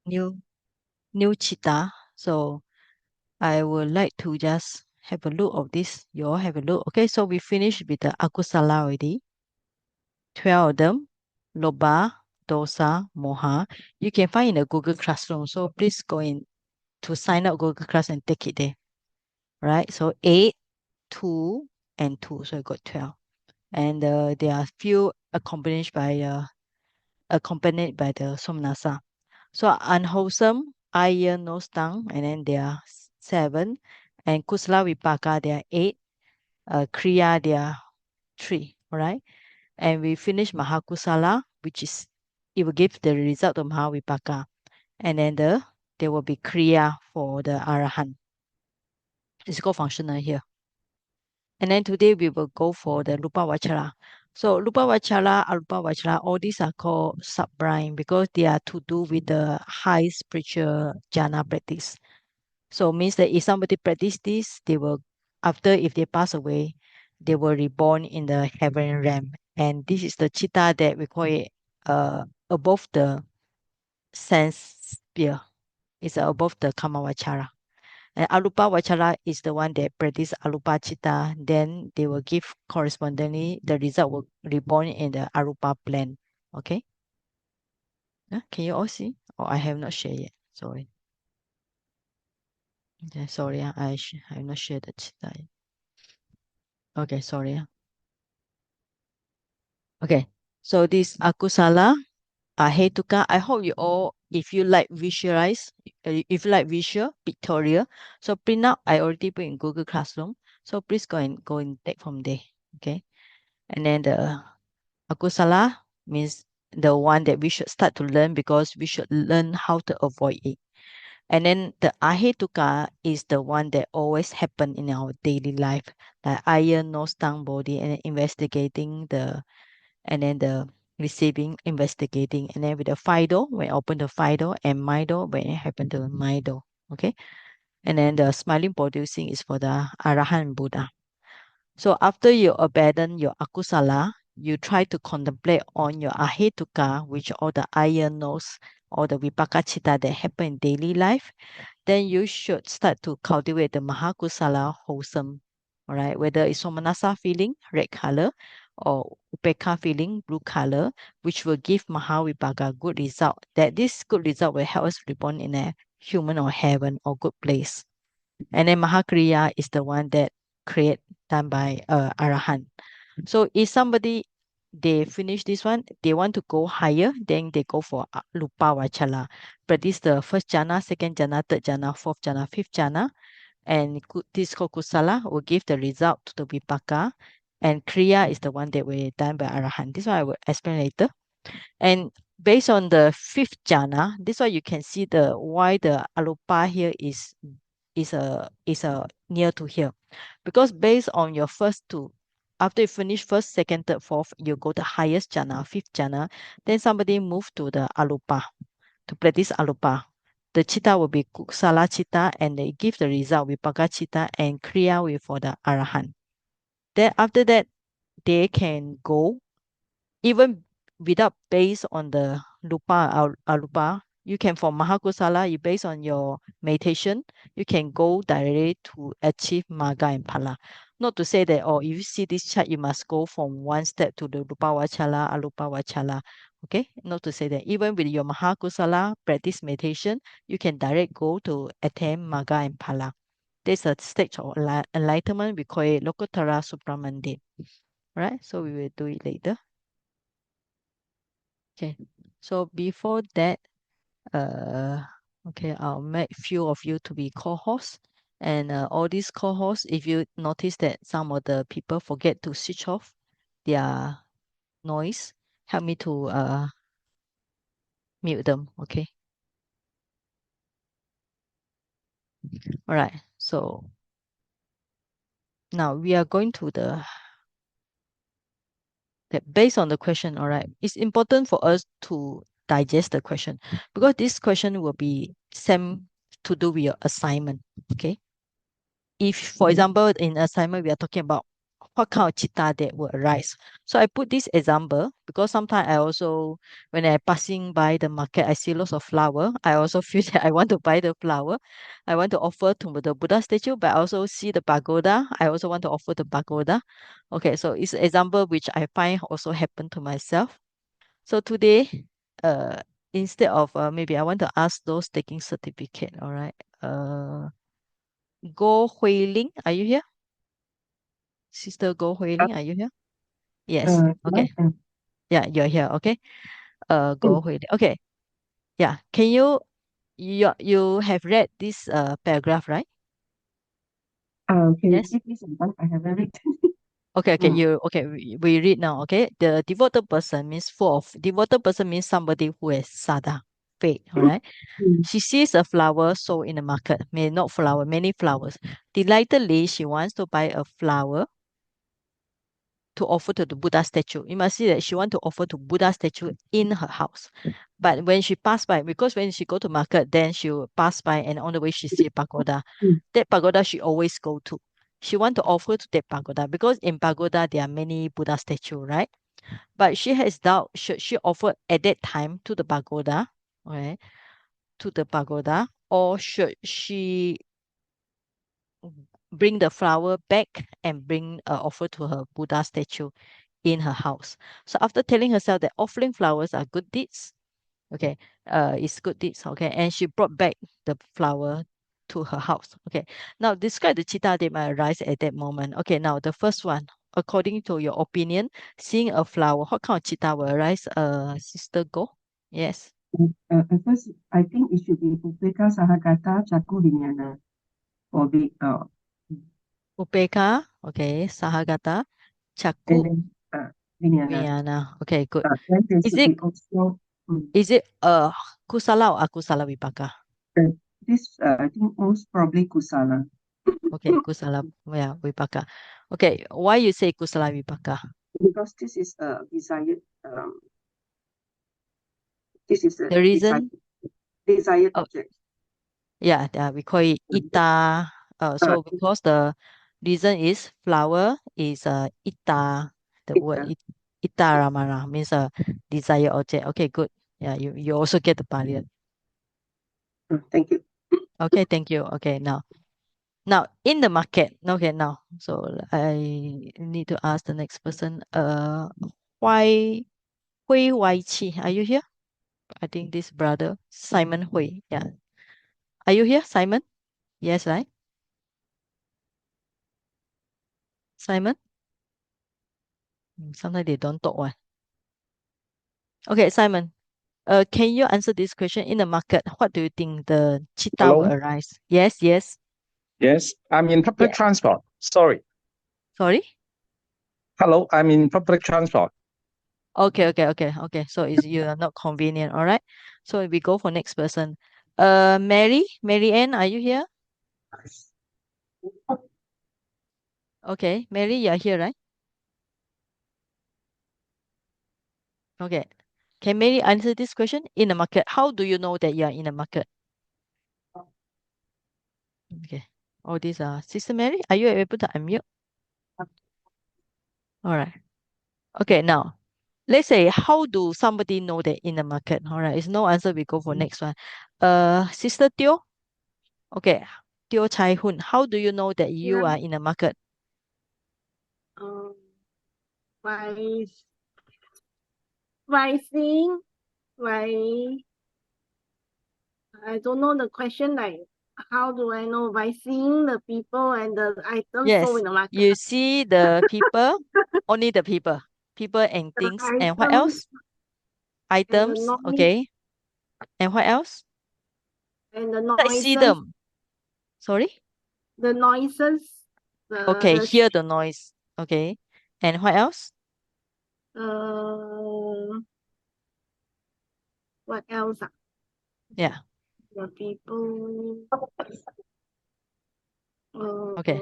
new new Citta. So I would like to just have a look of this. You all have a look. Okay, so we finished with the Akusala already. 12 of them. Loba, Dosa, Moha. You can find in the Google Classroom. So please go in to sign up Google Class and take it there. Right? So 8, 2, and 2. So you got 12. And there are few accompanied by the Somnasa. So unwholesome, iron, no tongue, and then there are 7. And Kusala Vipaka, there are 8. Kriya, there are 3. All right. And we finish Mahakusala, which is it will give the result of Mahavipaka. And then there will be Kriya for the Arahant. It's called functional here. And then today we will go for the Lupa Vachara. So Lupa Vachara, Arupa Vachara, all these are called sublime because they are to do with the high spiritual jhana practice. So means that if somebody practice this, they will, after if they pass away, they will reborn in the heaven realm. And this is the chitta that we call it above the sense sphere. It's above the Kamavachara. And Arupa Vachara is the one that practice Arupa Chitta. Then they will give correspondingly, the result will reborn in the Arupa plane. Okay? Can you all see? Oh, I have not shared yet. Sorry. Okay, sorry. I have not shared the Chitta yet. Okay, sorry. Okay. So this Akusala, Hetuka, I hope you all, if you like visualize, if you like visual, pictorial, so print out, I already put in Google Classroom. So please go and take from there. Okay. And then the Akusala means the one that we should start to learn because we should learn how to avoid it. And then the Ahetuka is the one that always happen in our daily life, like iron, nose, tongue, body, and then investigating and then the receiving, investigating, and then with the Fido, when I open the Fido, and Mido, when it happen to Mido. Okay. And then the smiling producing is for the Arahant Buddha. So after you abandon your akusala, you try to contemplate on your ahetuka, which all the iron knows, all the vipaka chitta that happen in daily life, then you should start to cultivate the mahakusala wholesome. All right, whether it's somanasa feeling, red color, or upeka feeling, blue color, which will give mahavipaka good result. That this good result will help us reborn in a human or heaven or good place. And then Mahakriya is the one that create done by Arahant. So if somebody they finish this one, they want to go higher, then they go for Lupa Vachala. Practice the first jhana, second jhana, third jhana, fourth jhana, fifth jhana. And this Kokusala will give the result to the Vipaka. And Kriya is the one that will done by Arahant. This one I will explain later. And based on the fifth jhana, this one you can see the why the alupa here is a near to here. Because based on your first two, after you finish first, second, third, fourth, you go to highest jhana, fifth jhana, then somebody move to the alupa to practice alupa. The chitta will be kusala chitta and they give the result with paga chitta and kriya with for the arahant. Then after that, they can go even without based on the alupa, you can for Mahakusala, you based on your meditation, you can go directly to achieve Maga and Phala. Not to say that, oh, if you see this chart, you must go from one step to the Rupa Vachala, Alupa Vachala. Okay, not to say that. Even with your Mahakusala practice meditation, you can direct go to attain Maga and Phala. There's a stage of enlightenment, we call it Lokotara Supramandi. Right? So we will do it later. Okay. So before that, uh, okay, I'll make few of you to be co-hosts. And all these co-hosts, if you notice that some of the people forget to switch off their noise, help me to mute them. Okay. All right. So now we are going to based on the question. All right. It's important for us to digest the question because this question will be same to do with your assignment. Okay. If, for example, in assignment, we are talking about what kind of Citta that will arise. So I put this example because sometimes I also, when I passing by the market, I see lots of flower. I also feel that I want to buy the flower. I want to offer to the Buddha statue, but I also see the pagoda. I also want to offer the pagoda. Okay, so it's an example which I find also happened to myself. So today, uh, instead of maybe I want to ask those taking certificate, all right. Go Hui Ling, are you here? Sister Go Hui Ling, are you here? Yes. Okay. Yeah, you're here. Okay. Go Hui Ling. Okay. Yeah. Can you have read this paragraph, right? Can you Yes. repeat this again? I haven't read. Okay, we read now. Okay. The devoted person means full of devoted person means somebody who has sada, faith. All right. Mm, She sees a flower sold in the market, may not flower, many flowers. Delightedly, she wants to buy a flower to offer to the Buddha statue. You must see that she want to offer to Buddha statue in her house. But when she passed by, because when she go to market, then she will pass by and on the way she see a pagoda. mm, That pagoda she always go to. She want to offer to that pagoda because in pagoda there are many Buddha statue, right? But she has doubt should she offer at that time to the pagoda, okay, to the pagoda, or should she bring the flower back and bring offer to her Buddha statue in her house. So after telling herself that offering flowers are good deeds, okay, it's good deeds, okay, and she brought back the flower to her house. Okay, now describe the Citta that might arise at that moment. Okay, now the first one, according to your opinion, seeing a flower, what kind of Citta will arise? Sister Go? Yes. At first, I think it should be Upeka Sahagata Chaku Vinyana for big Upeka, okay, Sahagata, and Chaku, then Vinyana. Vijnana. Okay, good. Then there Is should it be also is it kusala or akusala vipaka? uh, this I think most probably Kusala Okay, kusala, yeah, vipaka. Okay, why you say kusala vipaka? because this is a desired this is a The reason, desired oh, object. yeah, we call it ita. Uh, So because the reason is flower is ita, the it, word ita ramana means a desire object. Okay, good. Yeah, you also get the pallion. thank you. Okay, thank you. Okay, now in the market. Okay, now so I need to ask the next person. Why Hui Wai Chi? Are you here? I think this brother Simon Hui. Yeah, are you here, Simon? Yes, right? Simon. Sometimes they don't talk one. Okay, Simon. Can you answer this question in the market? What do you think the cheetah will Hello? arise? Yes, yes. Yes, I'm in public Yeah. transport. Sorry. Sorry. Hello, I'm in public transport. Okay. So is you are not convenient. All right. So we go for next person. Mary Ann, are you here? Okay, Mary, you're here, right? Okay. Can Mary answer this question in the market? How do you know that you are in the market? Okay. All these are Sister Mary. Are you able to unmute? All right. Okay. Now, let's say how do somebody know that in the market? All right. It's no answer. We go for next one. Sister Teo. Okay. Teo Chai Hun. How do you know that you Yeah. are in the market? Um, by seeing by I don't know the question like how do I know by seeing the people and the items sold Yes. in the market. You see the people, only the people and The things. And what items else? and the Items. noise Okay. And what else? and the I see noises, them. Sorry. the noises, Okay. the Hear the noise. Okay. And what else? uh what else? Yeah. The people Okay.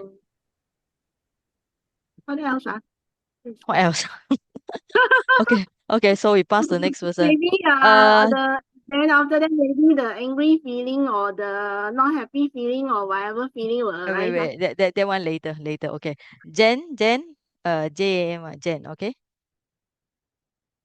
what else? What else? Okay. So we pass the next person. Maybe Uh, the then after that maybe the angry feeling or the not happy feeling or whatever feeling will wait. arise. That one later. Okay. Jen. J-A-M, Jen, okay?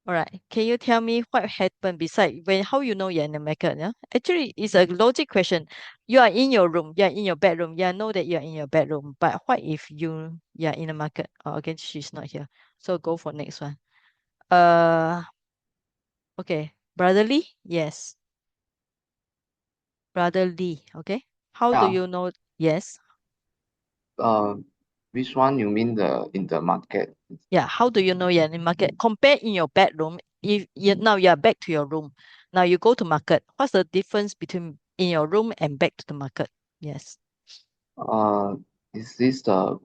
All right. Can you tell me what happened beside how you know you're in the market? Yeah? Actually, it's a logic question. You are in your room, you're in your bedroom, you know that you're in your bedroom. But what if you're in the market? Oh, again, she's not here. So go for next one. Okay. Brotherly? Yes. Brotherly. Okay. How do Yeah. you know? Yes. Which one you mean in the market? Yeah. How do you know you're in the market? Compare in your bedroom. If you now you're back to your room. Now you go to market. What's the difference between in your room and back to the market? Yes. Is this the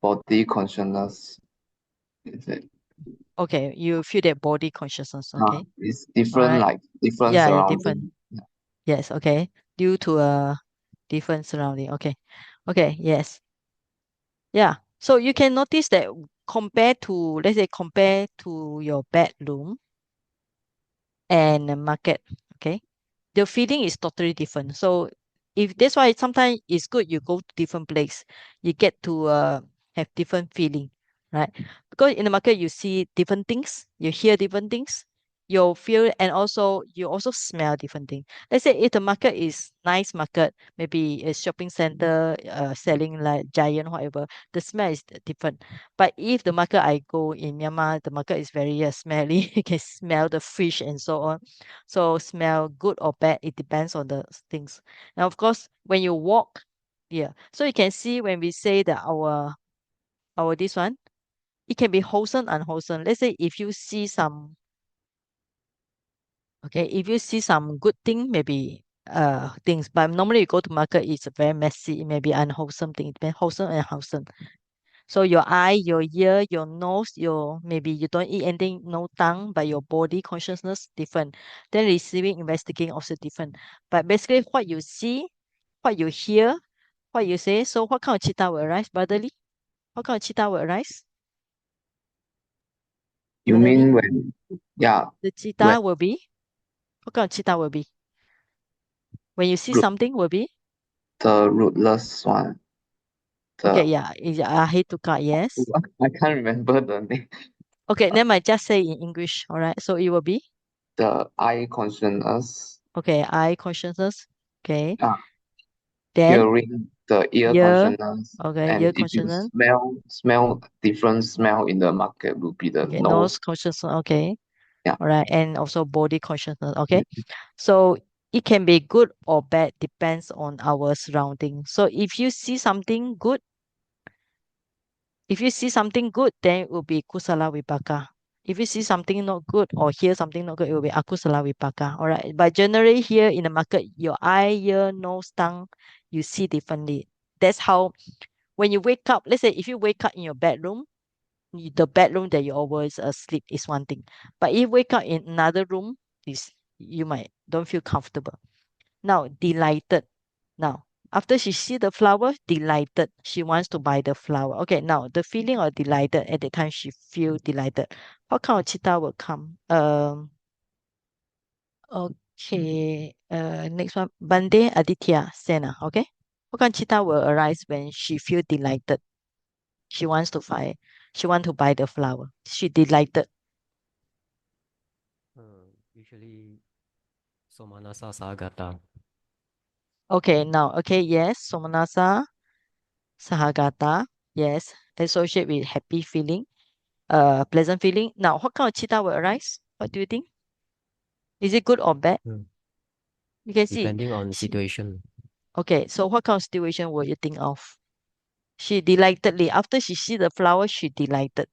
body consciousness? Is it? Okay. You feel that body consciousness. Okay. It's All different, right. like different Yeah. Yeah. Different. surrounding. Yeah. Yes. Okay. Due to a different surrounding. Okay. Okay. Yes. Yeah. So you can notice that let's say compare to your bedroom and the market. Okay. The feeling is totally different. So if that's why sometimes it's good you go to different place, you get to have different feeling, right? Because in the market you see different things, you hear different things, you feel, and also you also smell different things. Let's say if the market is nice market, maybe a shopping center selling like giant whatever, the smell is different. But if the market I go in Myanmar, the market is very smelly, you can smell the fish and so on. So smell good or bad, it depends on the things. And of course, when you walk, yeah. So you can see when we say that our this one, it can be wholesome, unwholesome. Let's say if you see some, okay, if you see some good thing, maybe things. But normally you go to market, it's very messy, it may be unwholesome thing. It depends wholesome and unwholesome. So your eye, your ear, your nose, your maybe you don't eat anything, no tongue, but your body consciousness different. Then receiving, investigating also different. But basically what you see, what you hear, what you say. So what kind of cheetah will arise, brotherly? What kind of cheetah will arise? You Brotherly? mean when, yeah, The when cheetah will be, what kind of cheetah will be? When you see root, something will be? the rootless one, Okay, the yeah, Ahituka, yes. I can't remember the name. Okay, then I just say in English, all right? So it will be, The eye consciousness, okay, eye consciousness, okay. uh, Then hearing, the ear ear, consciousness, okay, and ear if you consciousness, smell different smell in the market will be the okay, nose nose. consciousness, okay, Yeah. all right, and also body consciousness, okay. So it can be good or bad, depends on our surrounding. So if you see something good, then it will be kusala vipaka. If you see something not good or hear something not good, it will be akusala vipaka. All right. But generally here in the market, your eye, ear, nose, tongue, you see differently. That's how when you wake up, let's say if you wake up in your bedroom, the bedroom that you always sleep is one thing. But if you wake up in another room, is you might don't feel comfortable. Now, delighted. Now, after she see the flower, delighted. She wants to buy the flower. Okay, now the feeling of delighted at the time she feel delighted. What kind of cheetah will come? Okay. Next one. Bande Aditya Sena. Okay. What kind of cheetah will arise when she feel delighted? She wants to buy. She want to buy the flower. She delighted. Usually Somanasa Sagata. Okay. Now. Okay. Yes. Somanasa Sahagata. Yes. Associate with happy feeling. Pleasant feeling. Now, what kind of cheetah will arise? What do you think? Is it good or bad? Hmm. You can see. Depending on situation. Okay, so what kind of situation will you think of? She delightedly, after she see the flower, she delighted.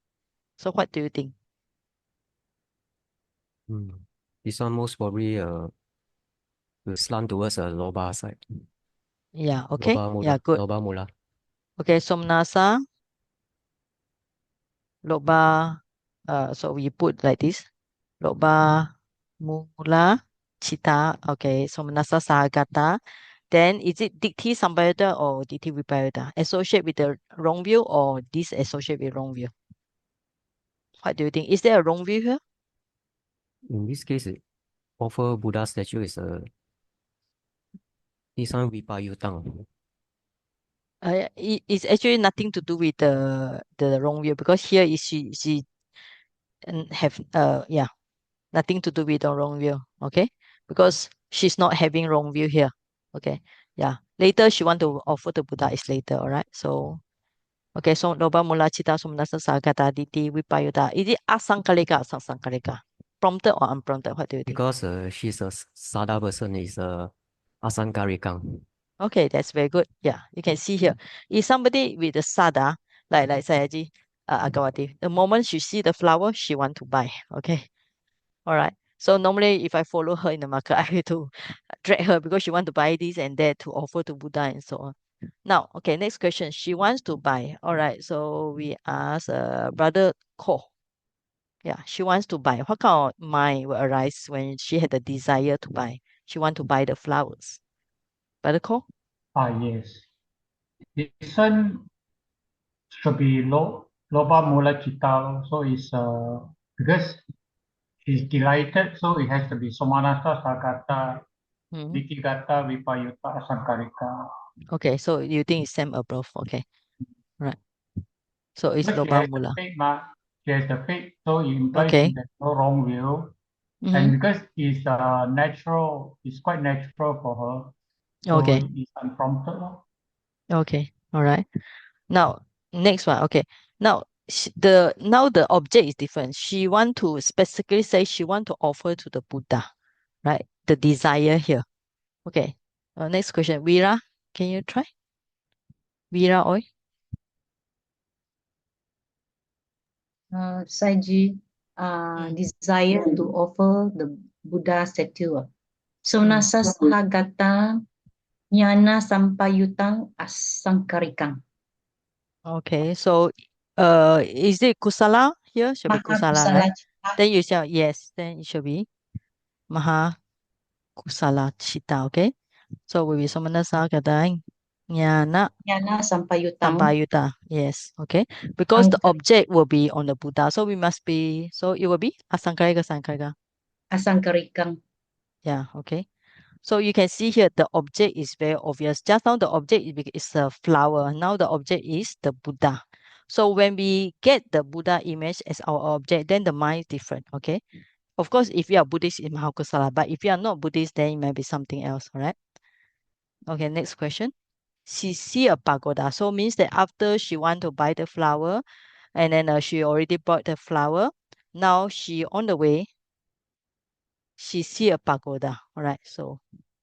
So what do you think? This one most probably will slant towards a Loba side. Yeah, okay. Yeah, good. Loba Mula. Okay, Somnasa, Loba, so we put like this. Loba, Mula, Chita. Okay, Somnasa Sahagata. Then is it Dikti Sambayata or Dikti Vipayata? Associate with the wrong view or disassociate with wrong view? What do you think? Is there a wrong view here? In this case, offer Buddha statue is this one Vipayutang. It's actually nothing to do with the wrong view, because here is she have yeah, nothing to do with the wrong view. Okay, because she's not having wrong view here. Okay, yeah. Later she want to offer the Buddha is later. All right. So okay. So loba mula cita sumnasa sagata diti vipayuta. Is it asangkalika or sasangkalika? Prompted or unprompted? What do you think? Because she's a Sada person is Asankarikang. Okay, that's very good. Yeah, you can see here. If somebody with the sada, like Sayaji Agawati, the moment she see the flower, she want to buy. Okay. All right. So normally if I follow her in the market, I have to drag her because she want to buy this and that to offer to Buddha and so on. Now, okay, next question. She wants to buy. All right. So we ask brother Ko. Yeah, she wants to buy. What kind of mind will arise when she had the desire to buy? She want to buy the flowers. Brother Ko? Yes. This one should be loba mula cita. So it's because she's delighted, so it has to be somanasa sagata Mhm. ditigata vipayuta asankarika. Okay, so you think it's same above. Okay. Right. So it's Because she loba has the mula. faith, she has the faith, so it implies Okay. there's no wrong will. Mm-hmm. And because it's natural, it's quite natural for her. So Okay. it's unprompted. Okay. All right. Now, next one. Okay. Now, the object is different. She want to specifically say she want to offer to the Buddha, right? The desire here. Okay. Next question. Vera, can you try? Vera Oi? Saji, desire to offer the Buddha statue. Sonasa sahagata nyana sampayutang asangkarikang. Okay. So, is it kusala here? Should be kusala, Mahakusala right? Then you shall, yes, then it should be maha kusala cita. Okay. So we will samanasa kadang nyana nyana sampayutang sampayuta. Yes. Okay. Because the object will be on the Buddha. So we must be, so it will be asangkarika sangkarika. asangkarikang. Yeah. Okay. So you can see here the object is very obvious. Just now the object is a flower. Now the object is the Buddha. So when we get the Buddha image as our object, then the mind is different. Okay. Of course, if you are Buddhist, it's Mahakusala. But if you are not Buddhist, then it might be something else. All right. Okay. Next question. She see a pagoda. So means that after she want to buy the flower, and then she already bought the flower. Now she on the way, she see a pagoda. All right. So,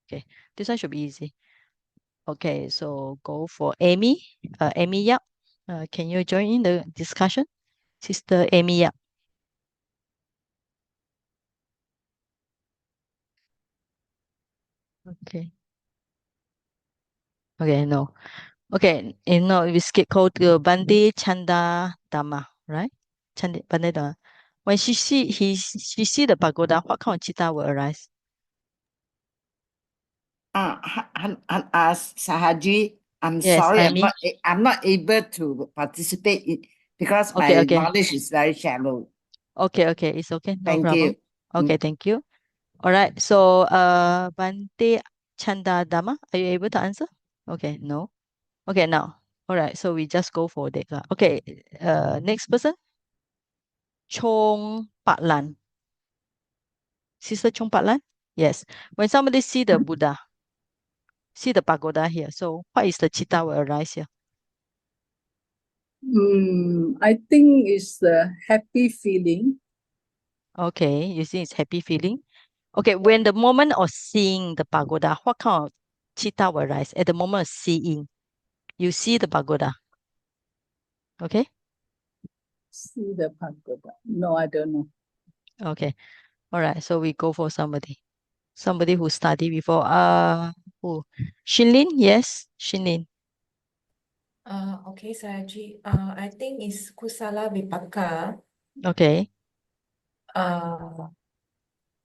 okay. This one should be easy. Okay. So go for Amy. Amy Yap. Can you join in the discussion? Sister Amy Yap. Okay. Okay. No. Okay. No, we skip called Bande Chanda Dama, right? Chanda Bande Dama. When she see the pagoda, what kind of chitta will arise? Sahaji, I'm Yes, sorry, Amy. I'm not able to participate in because Okay, my okay. knowledge is very shallow. Okay, okay. It's okay. No Thank problem. you. Okay, thank you. All right. So, Bante Chanda Dama, are you able to answer? Okay, no. Okay, now. All right. So we just go for that. Okay. Next person. Chong Pat Lan. Sister Chong Pat Lan? Yes. When somebody see the Buddha, see the pagoda here. So what is the chitta will arise here? I think it's a happy feeling. Okay, you see it's happy feeling. Okay, when the moment of seeing the pagoda, what kind of chitta will arise at the moment of seeing? You see the pagoda. Okay? See the pagoda. No, I don't know. Okay. All right. So we go for somebody. Somebody who studied before. Who? Shinlin? Yes, Shinlin. Okay, Saji. I think it's Kusala Vipaka. Okay.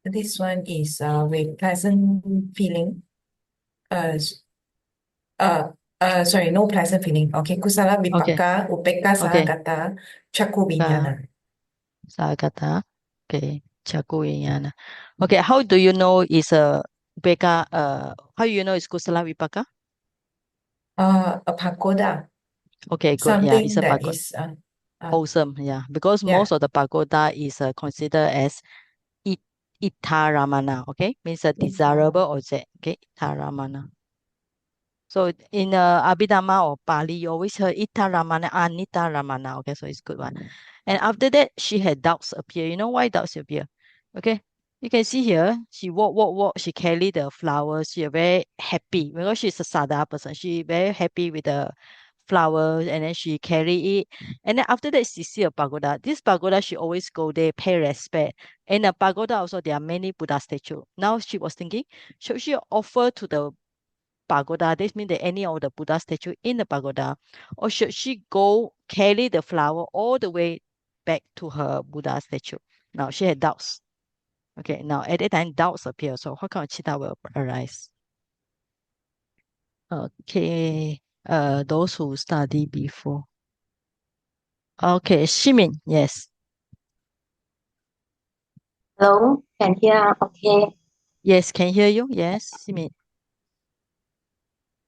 This one is with pleasant feeling. Sorry, no pleasant feeling. Okay, Kusala Okay. Vipaka, Upeka Okay. Sahagata, Chaku Vinyana. Sagata. Okay. Chakuinyana. Okay. How do you know it's a Beka? How you know it's Kusala Vipaka? A pagoda. Okay, good. Yeah, it's Something a that pagoda. is Wholesome. Yeah, because yeah. most of the pagoda is considered as it itaramana. Okay, means a desirable object. Okay, itaramana. So in Abhidhamma or Pali, you always heard Ita Ramana, Anita Ramana. Okay, so it's good one. And after that, she had doubts appear. You know why doubts appear? Okay, you can see here, she walk, she carry the flowers. She very happy because she's a sada person. She very happy with the flowers and then she carry it. And then after that, she see a pagoda. This pagoda, she always go there, pay respect. And the pagoda also, there are many Buddha statue. Now she was thinking, should she offer to the pagoda? This means that any of the Buddha statue in the pagoda, or should she go carry the flower all the way back to her Buddha statue? Now she had doubts. Okay, now at that time doubts appear. So what kind of chitta will arise? Okay, those who study before. Okay, Shimin, yes. Hello, can hear okay. Yes, can hear you. Yes, Shimin.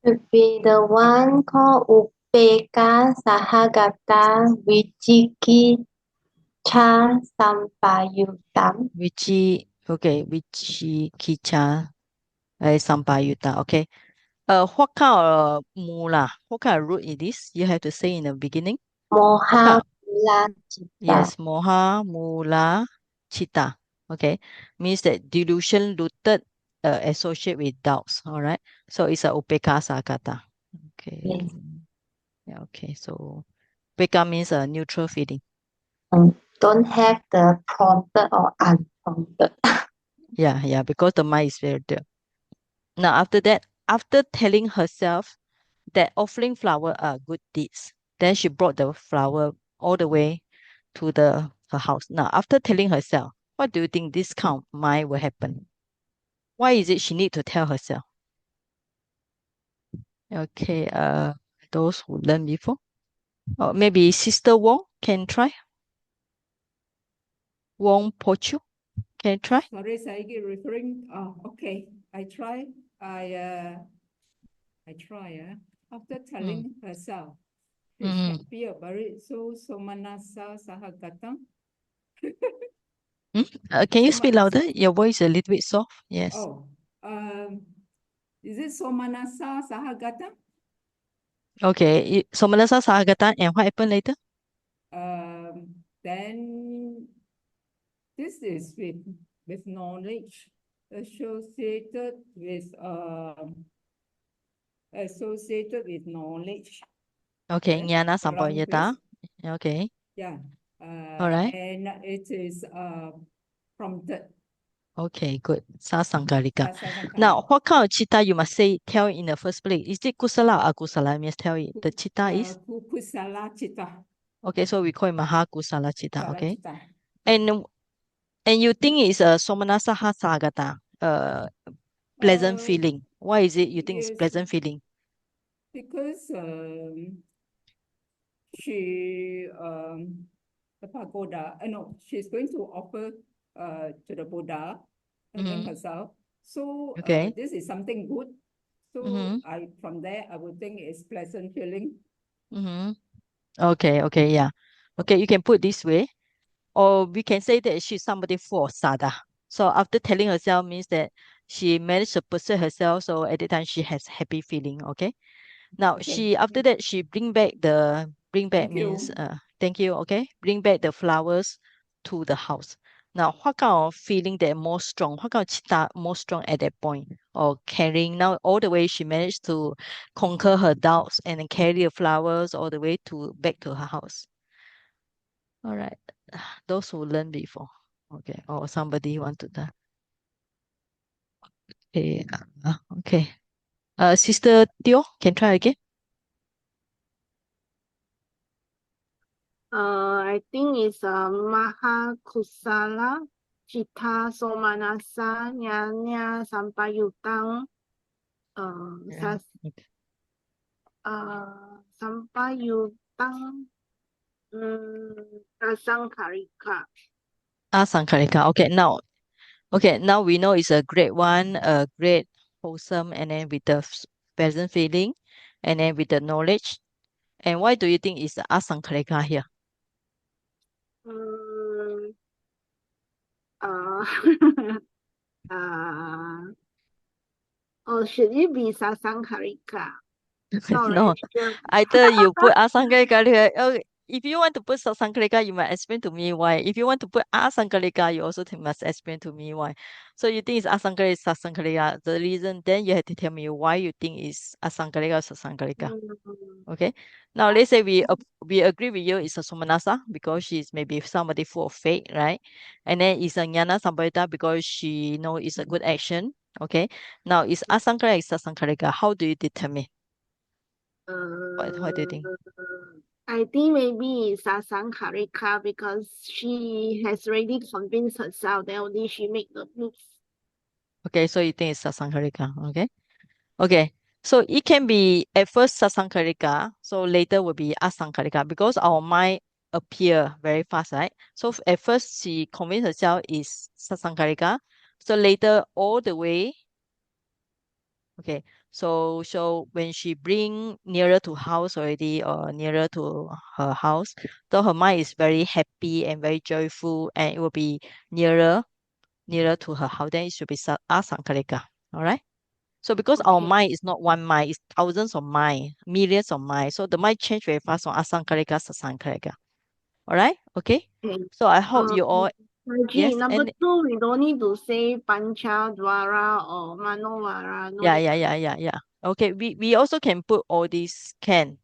Should be the one called Upeka Sahagata Vichikicha Sampayutam. Vichi kicha sampayuta. Okay. What kind of mula? What kind of root it is? You have to say in the beginning. What kind Moha of- Mula Chitta. Yes, moha, mula, chitta. Okay, means that delusion rooted associate with doubts. All right, so it's a upeka sakata. Okay. Yes. Yeah. Okay. So upeka means a neutral feeling. Don't have the prompted or unprompted. Yeah, because the mind is very there. Now after that, after telling herself that offering flower are good deeds, then she brought the flower all the way to her house. Now, after telling herself, what do you think this kind of mind will happen? Why is it she need to tell herself? Okay, those who learned before. Or maybe Sister Wong can try. Wong Pochu can try. Sorry, saya referring. Okay. I try. I try. After telling herself, she's Mhm. happy about it. So somanasa sahagatang. Can you speak louder? Your voice is a little bit soft. Yes. Is it somanasa sahagatang? Okay. Somanasa Sahagata, and what happened later? Then this is with knowledge associated with knowledge. Okay, Jnana Around Sampayata. this. Okay. Yeah. All right. And it is prompted. Okay, good. Sasankarika. Sasankarika. Now, what kind of chitta you must say, tell in the first place? Is it kusala or akusala? You must tell it. The chitta is? Kusala chitta. Okay, so we call it mahakusala chitta. Kusala Okay. chitta. And you think it's a somanasaha sagata, pleasant feeling. Why is it you think it's Yes, pleasant feeling? because she the pagoda, no, she's going to offer to the Buddha and herself. So Okay. this is something good. So Mhm. from there I would think it's pleasant feeling. Mm-hmm. Okay, yeah. Okay, you can put this way. Or we can say that she's somebody full of sada. So after telling herself means that she managed to persuade herself. So at the time she has happy feeling. Okay. Now Okay. after that she bring back Thank means you. thank you. Okay. Bring back the flowers to the house. Now what kind of feeling that more strong? What kind of chitta more strong at that point? Or carrying now all the way she managed to conquer her doubts and then carry the flowers all the way to back to her house. All right. Those who learned before. Okay. Or somebody want to learn. Okay. Okay. Sister Teo, can try again. I think it's Mahakusala Citta Somanasa Nyanya Sampayutang Yeah. Sampayutang Asangkarika. Sankarika. Okay. Now we know it's a great one, a great wholesome, and then with the pleasant feeling. and then with the knowledge. And why do you think is asankarika here? Um, uh, uh, or should it be Sasankarika? Not No, really sure. either you put asankarika here. Oh, if you want to put sasankarika, you must explain to me why. If you want to put asankarika, you also must explain to me why. So you think it's asankarika, is sasankarika. The reason, then you have to tell me why you think it's asankarika or sasankarika. Okay. Now let's say we agree with you it's a somanasa because she's maybe somebody full of faith, right? And then it's a jnana samparita because she know it's a good action. Okay. Now it's asankarika, is sasankarika. How do you determine? What do you think? I think maybe it's Sasankarika because she has already convinced herself that only she make the moves. Okay, so you think it's sasankarika. Okay. Okay. So it can be at first sasankarika, so later will be asankarika because our mind appear very fast, right? So at first she convinced herself is sasankarika. So later all the way, okay. So when she bring nearer to house already or nearer to her house, so her mind is very happy and very joyful and it will be nearer to her house, then it should be asankarika. All right. So because our Okay. mind is not one mind, it's thousands of mind, millions of mind. So the mind change very fast from asankarika to sasankarika. All right? Okay. Okay. So I hope you all Raji, yes number and 2, we don't need to say Pancha Dwara or Manovara. No yeah, need yeah, to. yeah, yeah, yeah. Okay, we also can put all these can,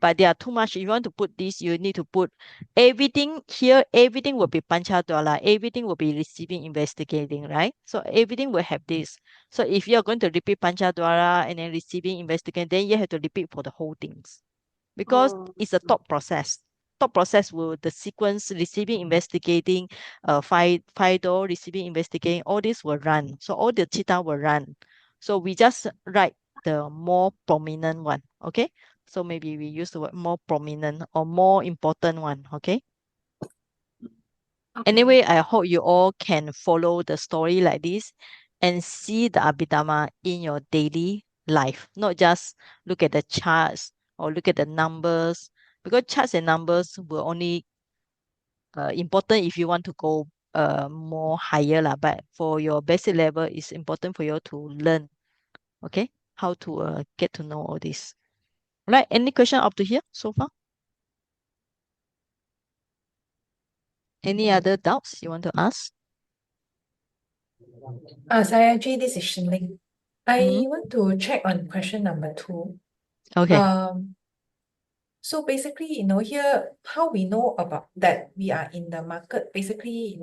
but they are too much. If you want to put this, you need to put everything here. Everything will be panchadwala. Everything will be receiving, investigating, right? So everything will have this. So if you are going to repeat panchadwala and then receiving, investigating, then you have to repeat for the whole things because Oh, it's a top process. Top process will the sequence receiving, investigating, five door receiving, investigating. All this will run. So all the Citta will run. So we just write the more prominent one. Okay. So maybe we use the word more prominent or more important one. Okay. okay. Anyway, I hope you all can follow the story like this and see the Abhidhamma in your daily life, not just look at the charts or look at the numbers, because charts and numbers will only important if you want to go more higher lah. But for your basic level, it's important for you to learn, okay, how to get to know all this. Right? Any question up to here so far? Any other doubts you want to ask? Sayaji, this is Shinling. I Mhm. want to check on question number 2. Okay. So basically, here, how we know about that we are in the market, basically,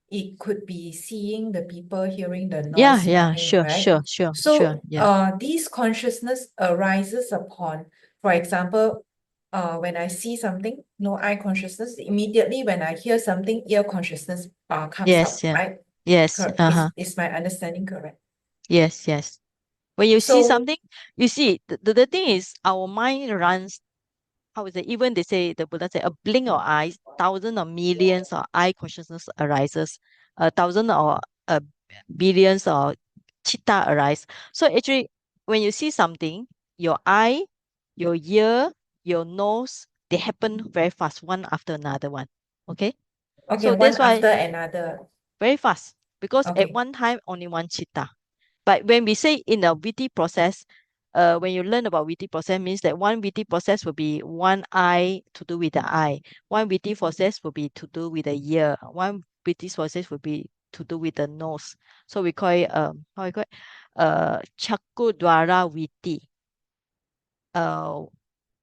it could be seeing the people, hearing the Yeah, noise yeah, behind, sure, right? sure, sure, sure. So, Yeah. this consciousness arises upon, for example, when I see something, no eye consciousness, immediately when I hear something, ear consciousness comes Yes, out, yeah. right? Yes, uh-huh. Is my understanding correct? Yes, yes. When you see So, something, you see, the thing is our mind runs, how is it? Even they say, the Buddha say, a blink of eyes, thousands or millions of eye consciousness arises, a thousand or billions of chitta arise. So actually, when you see something, your eye, your ear, your nose, they happen very fast, one after another one. Okay? okay, So one that's why after another. very fast because at Okay. one time only one chitta. But when we say in a witty process, when you learn about witty process means that one witty process will be one eye to do with the eye, one witty process will be to do with the ear, one witty process will be to do with the nose. So we call it how we call it chaku dwara witty.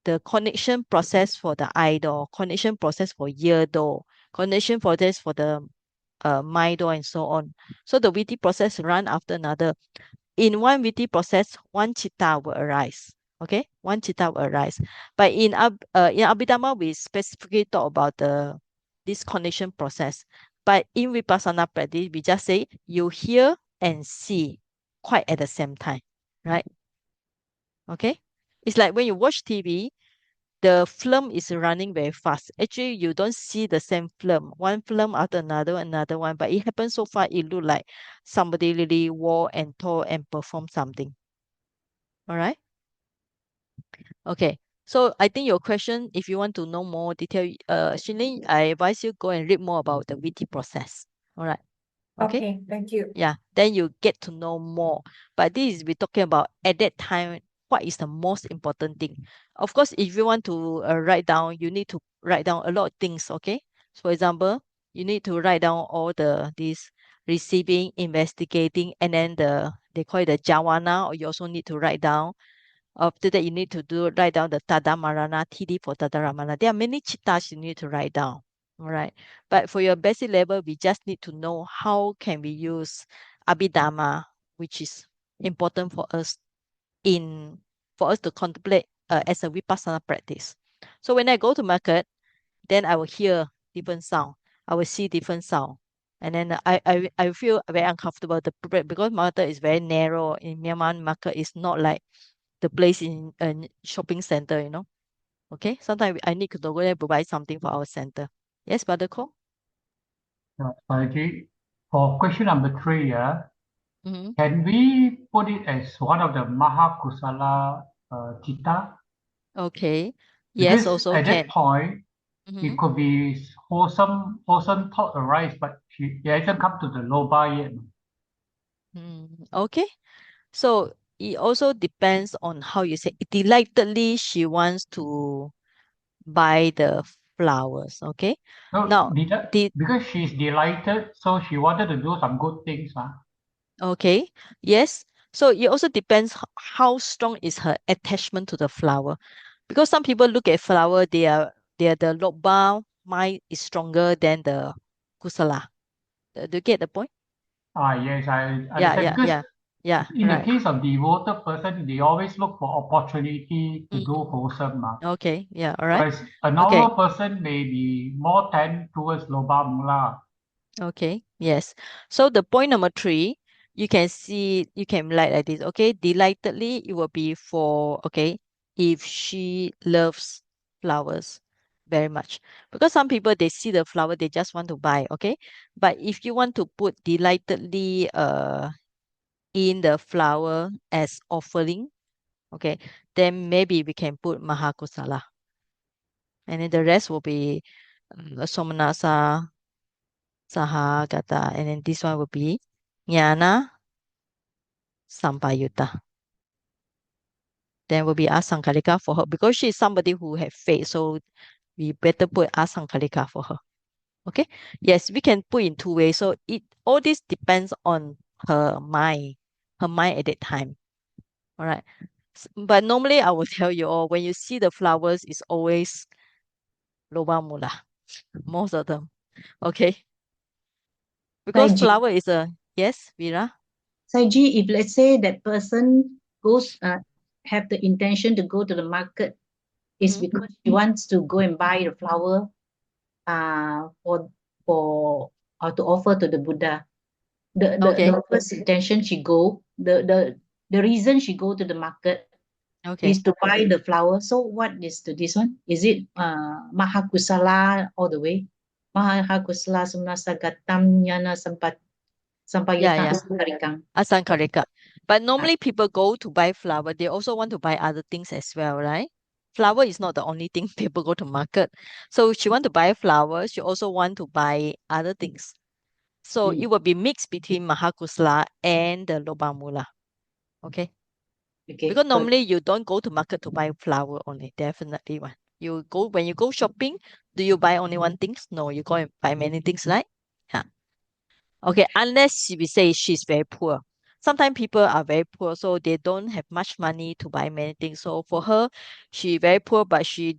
The connection process for the eye door, connection process for ear door, connection process for the mind door, and so on. So the witty process run after another. In one witty process, one chitta will arise. Okay, one chitta will arise. But in Abhidhamma, we specifically talk about this connection process. But in Vipassana practice, we just say you hear and see quite at the same time, right? Okay, it's like when you watch TV, the film is running very fast. Actually, you don't see the same film, one film after another one, but it happens so far, it look like somebody really walk and talk and perform something. All right. Okay. So I think your question, if you want to know more detail, Shinlin, I advise you go and read more about the VT process. All right. Okay. Okay, thank you. Yeah. Then you get to know more. But this is we're talking about at that time, what is the most important thing. Of course, if you want to write down, you need to write down a lot of things. Okay. So for example, you need to write down all this receiving, investigating, and then they call it the Jawana, or you also need to write down. After that, you need to write down the Tadamarana, TD for Tadaramana. There are many chittas you need to write down. All right. But for your basic level, we just need to know how can we use Abhidhamma, which is important for us to contemplate as a vipassana practice. So when I go to market, then I will hear different sound. I will see different sound. And then I feel very uncomfortable because market is very narrow. In Myanmar, market is not like the place in a shopping center, Okay. Sometimes I need to go there to buy something for our center. Yes, Brother Ko? Saiji, for question number 3, Mm-hmm. can we put it as one of the Mahakusala Citta? Okay. Yes, Because also at that can. point, Mm-hmm. it could be wholesome thought arise, but it hasn't come to the loba yet. Okay. So it also depends on how you say. Delightedly, she wants to buy the flowers. Okay. No, Now, because she's delighted, so she wanted to do some good things. okay. Yes. So it also depends how strong is her attachment to the flower. Because some people look at flower, they are the loba mind is stronger than the kusala. Do you get the point? Yes, I Yeah, understand. Because yeah, in the right. case of devoted person, they always look for opportunity to do wholesome. Okay, yeah, all right. Whereas a Okay, normal person may be more tend towards loba mula. okay, yes. So the point number 3, you can write like this. Okay, delightedly, it will be for, okay, if she loves flowers very much. Because some people, they see the flower, they just want to buy, okay? But if you want to put delightedly in the flower as offering, okay, then maybe we can put Mahakusala. And then the rest will be Somanasa, Sahagata, and then this one will be Jnana Sampayutta. Then will be Asankalika for her because she is somebody who have faith. So we better put Asankalika for her. Okay. Yes, we can put in 2 ways. So all this depends on her mind at that time. All right. But normally I will tell you all when you see the flowers, it's always loba mula. Most of them. Okay. Because Saiji, flower is yes, Vera. Saiji, if let's say that person goes, have the intention to go to the market, is because she wants to go and buy the flower, for or to offer to the Buddha. The first intention she go, the reason she go to the market Okay. is to buy the flower. So what is this one? Is it Mahakusala all the way? Mahakusala Sumnasagatam Jnana Sampayutta Asankarikam. Asankarika. But normally people go to buy flower, they also want to buy other things as well, right? Flower is not the only thing people go to market. So she want to buy flower, she also want to buy other things. So it will be mixed between Mahakusala and the Lobamula. Okay. Okay. Because normally you don't go to market to buy flower only, definitely one. When you go shopping, do you buy only one things? No, you go and buy many things, right? Yeah. Okay, unless we say she's very poor. Sometimes people are very poor, so they don't have much money to buy many things. So for her, she very poor, but she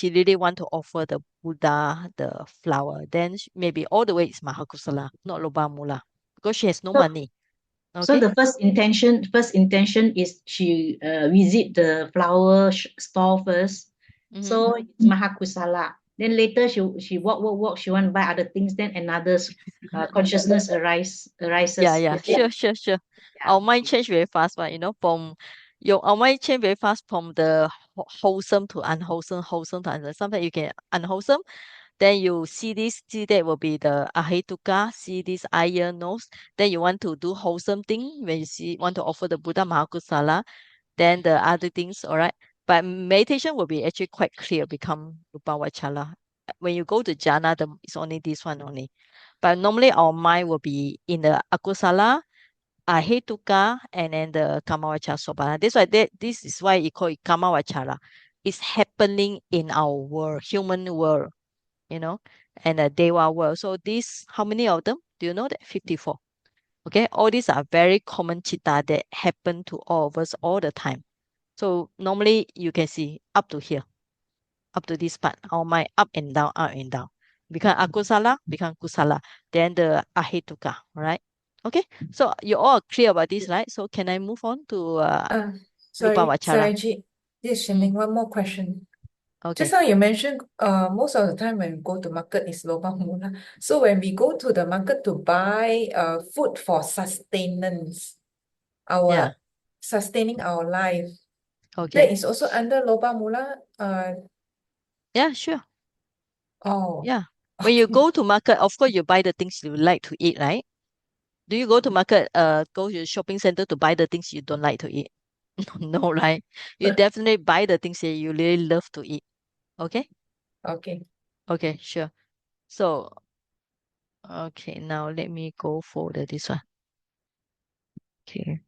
really want to offer the Buddha the flower. Then maybe all the way is Mahakusala, not Lobamula, because she has no money. So Okay. the first intention is she visit the flower store first. So it's Mahakusala. Then later she walk. She want to buy other things. Then another consciousness arises. Yeah. Sure. Our mind change very fast, but our mind change very fast from the wholesome to unwholesome, wholesome to unwholesome. Sometimes you can unwholesome, then you see that will be the ahetuka, see this iron nose. Then you want to do wholesome thing when you want to offer the Buddha Mahakusala, then the other things, all right. But meditation will be actually quite clear, become Rupa Vachala. When you go to jhana, it's only this one only. But normally our mind will be in the akusala, ahetuka, and then the kamavachara sopana. This is why you call it kamavachara. It's happening in our world, human world, and the deva world. So these, how many of them? Do you know that? 54. Okay, all these are very common chitta that happen to all of us all the time. So normally you can see up to here, up to this part, our mind up and down, up and down. Become akusala, become kusala. Then the ahetuka, right? Okay, so you all are clear about this, right? So can I move on to Sorry, Rupa Vachara? Ji. This is Shanling. One more question. Just Okay. now you mentioned most of the time when we go to market is lobang mula. So when we go to the market to buy food for sustenance, Yeah. sustaining our life, that Okay. is also under lobang mula. Yeah, sure. Oh, Yeah. When you go to market, of course you buy the things you like to eat, right? Do you go to market, go to the shopping center to buy the things you don't like to eat? No, right? You definitely buy the things that you really love to eat. Okay? okay. Okay, sure. So, okay, now let me go for this one. Okay.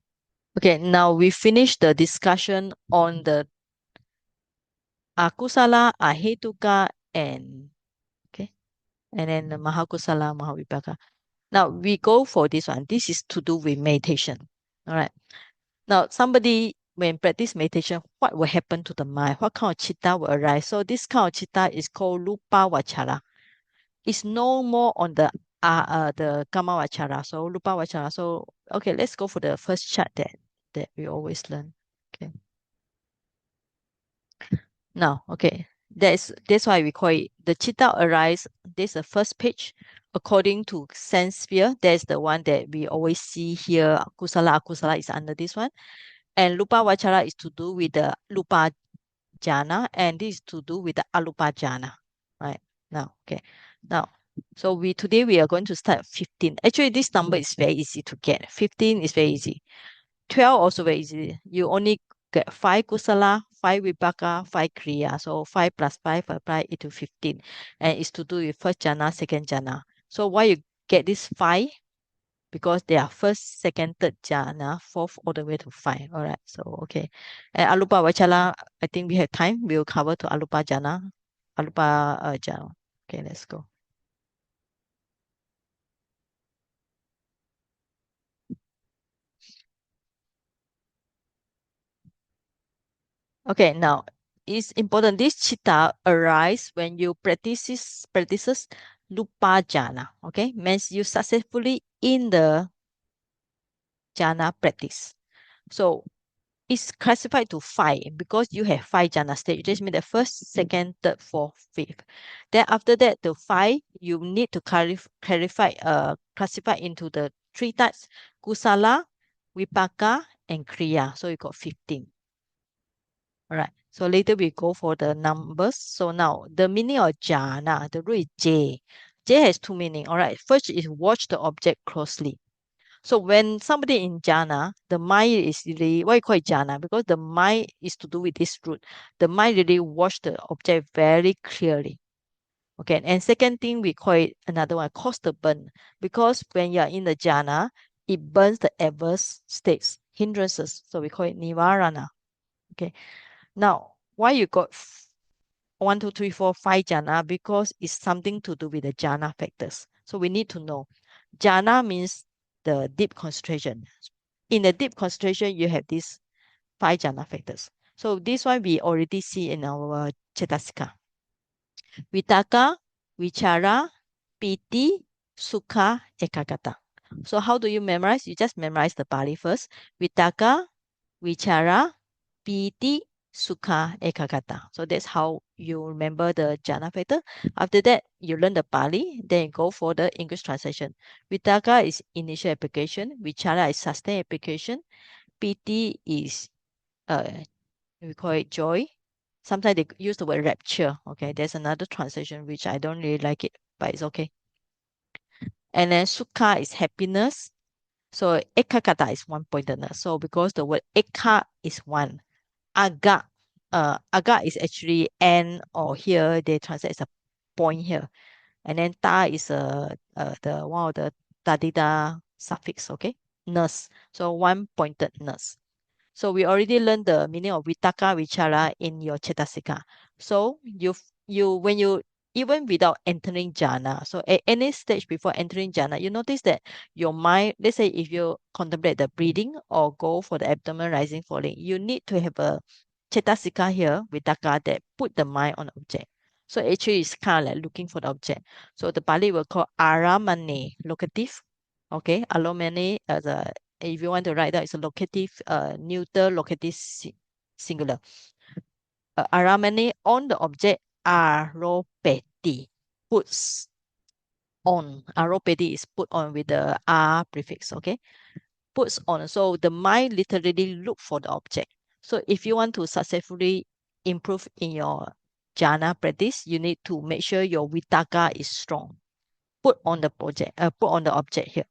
Okay, now we finished the discussion on the akusala, ahetuka, and then the mahakusala, mahavipaka. Now we go for this one. This is to do with meditation. All right. Now somebody when practice meditation, what will happen to the mind? What kind of chitta will arise? So this kind of chitta is called lupa vachara. It's no more on the kama vachara. So lupa vachara. So okay, let's go for the first chart that we always learn. Okay. Now, okay, that's why we call it the chitta arise. This is the first page. According to sense sphere, that's the one that we always see here. Akusala is under this one. And Lupa Vachara is to do with the Lupa Jhana, and this is to do with the Alupa Jhana. Right now, okay. Now, so today we are going to start 15. Actually, this number is very easy to get. 15 is very easy. 12 also very easy. You only get 5 kusala, 5 vipaka, 5 kriya. So 5 plus 5 apply it to 15. And it's to do with first jhana, second jhana. So why you get this 5? Because they are first, second, third jhana, fourth all the way to 5. All right. So okay. And Alupa Vachala, I think we have time. We'll cover to Alupa Jhana. Alupa Jhana. Okay, let's go. Okay, now it's important. This chitta arise when you practices lupa jhana. Okay, means you successfully in the jhana practice. So it's classified to 5 because you have 5 jhana stage. This means the first, second, third, fourth, fifth. Then after that, the 5 you need to classify into the 3 types: kusala, vipaka, and kriya. So you got 15. All right. So later we go for the numbers. So now the meaning of jhana, the root is J. J has 2 meanings. All right. First is watch the object closely. So when somebody in jhana, the mind is really, why you call it jhana? Because the mind is to do with this root. The mind really watch the object very clearly. Okay. And second thing, we call it another one, cause the burn. Because when you are in the jhana, it burns the adverse states, hindrances. So we call it nivarana. Okay. Now, why you got 1, 2, 3, 4, 5 jhana? Because it's something to do with the jhana factors. So we need to know. Jhana means the deep concentration. In the deep concentration, you have these 5 jhana factors. So this one we already see in our Cetasika. Vitaka, Vichara, Piti, Sukha, Ekagata. So how do you memorize? You just memorize the Pali first. Vitaka, Vichara, Piti, Sukha, Ekagata. So that's how you remember the jhana factor. After that, you learn the Pali, then you go for the English translation. Vitaka is initial application. Vichara is sustained application. Piti is, we call it joy. Sometimes they use the word rapture. Okay, there's another translation which I don't really like it, but it's okay. And then Sukha is happiness. So Ekagata is one pointedness. So because the word Eka is one, Aga Aga is actually N, or here they translate as a point here. And then ta is the one of the tadida suffix, okay? Nurse. So one pointed nurse. So we already learned the meaning of vitaka vichara in your cetasika. So when you even without entering jhana, so at any stage before entering jhana, you notice that your mind, let's say if you contemplate the breathing or go for the abdomen rising falling, you need to have a cetasika here, vitaka, that put the mind on object. So actually it's kind of like looking for the object. So the Pali will call aramane, locative. Okay, aramane as a, if you want to write that, it's a locative, neuter locative singular. Aramane on the object, aropeti, puts on. Aropeti is put on with the R prefix, okay? Puts on. So the mind literally look for the object. So if you want to successfully improve in your jhana practice, you need to make sure your vitaka is strong. Put on the object here.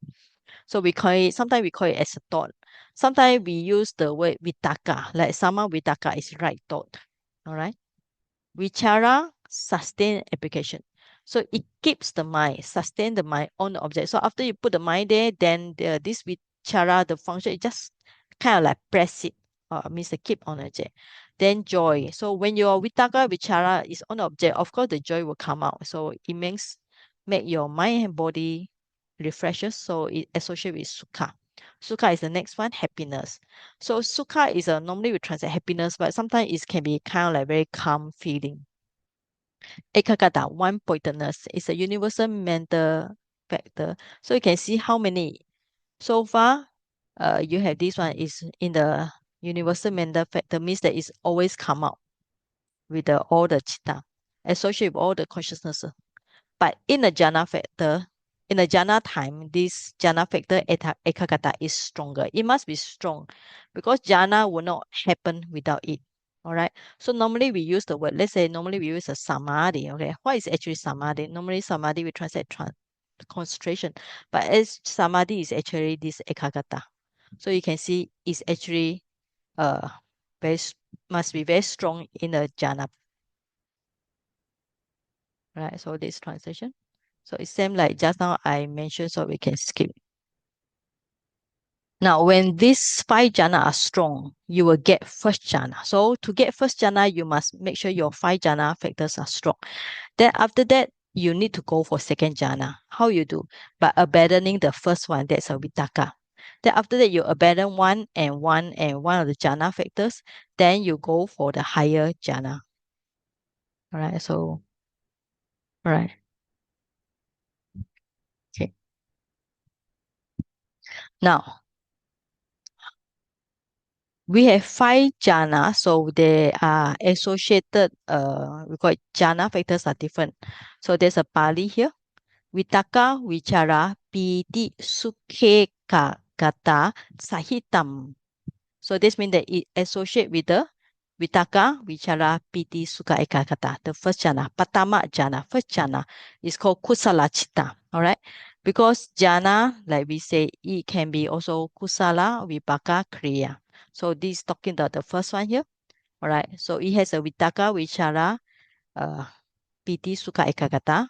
So we call it, sometimes we call it as a thought. Sometimes we use the word vitaka, like sama vitaka is right thought. All right. Vichara, sustain application. So it keeps the mind, sustain the mind on the object. So after you put the mind there, then this vichara, the function, it just kind of like press it, means the keep on the object. Then joy. So when your vitaka vichara is on the object, of course the joy will come out. So it means make your mind and body refreshes. So it associates with sukha. Sukha is the next one, happiness. So sukha is normally we translate happiness, but sometimes it can be kind of like very calm feeling. Ekagata, one-pointedness, is a universal mental factor. So you can see how many. So far, you have this one is in the universal mental factor, means that it's always come out with all the citta, associated with all the consciousness. But in the jhana factor, in the jhana time, this jhana factor ekagata is stronger. It must be strong because jhana will not happen without it. All right. So normally we use the word, let's say normally we use a samadhi. Okay. What is actually samadhi? Normally samadhi we translate concentration, but as samadhi is actually this ekagata. So you can see it's actually very must be very strong in the jhana. Right. So this translation. So it's same like just now I mentioned, so we can skip. Now, when these 5 jhana are strong, you will get first jhana. So to get first jhana, you must make sure your 5 jhana factors are strong. Then after that, you need to go for second jhana. How you do? By abandoning the first one, that's a vitaka. Then after that, you abandon one and one of the jhana factors. Then you go for the higher jhana. All right. So, all right. Okay. Now, we have 5 jhana, so they are associated, we call it jhana factors are different. So there's a Pali here. Vitaka, vichara, piti, sukheka, gata, sahitam. So this means that it associate with the vitaka, vichara, piti, sukha, ekagata, the first jhana. Patama jhana, first jhana, is called kusala citta. All right. Because jhana, like we say, it can be also kusala, vipaka, kriya. So this is talking about the first one here. All right. So it has a vitaka, vichara, piti, sukha, ekagata,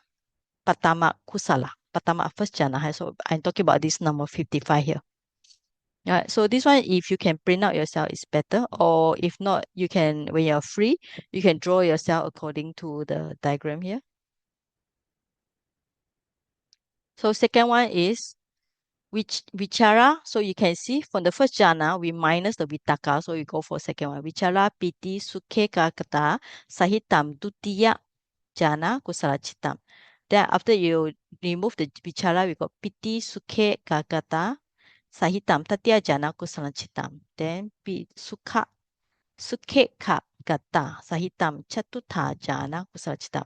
patama, kusala. Patama, first jhana. So I'm talking about this number 55 here. All right. So this one, if you can print out yourself, it's better. Or if not, you can, when you're free, you can draw yourself according to the diagram here. So second one is vichara. So you can see from the first jhana, we minus the vitaka. So you go for second one. Vichara, piti, sukhe, kakata, sahitam, dutiya, jhana, kusala chittam. Then after you remove the vichara, we got piti, sukhe, kakata, sahitam, tatiya, jhana, kusala chittam. Then sukha, sukhe, kakata, sahitam, chatutha, jhana, kusala chittam.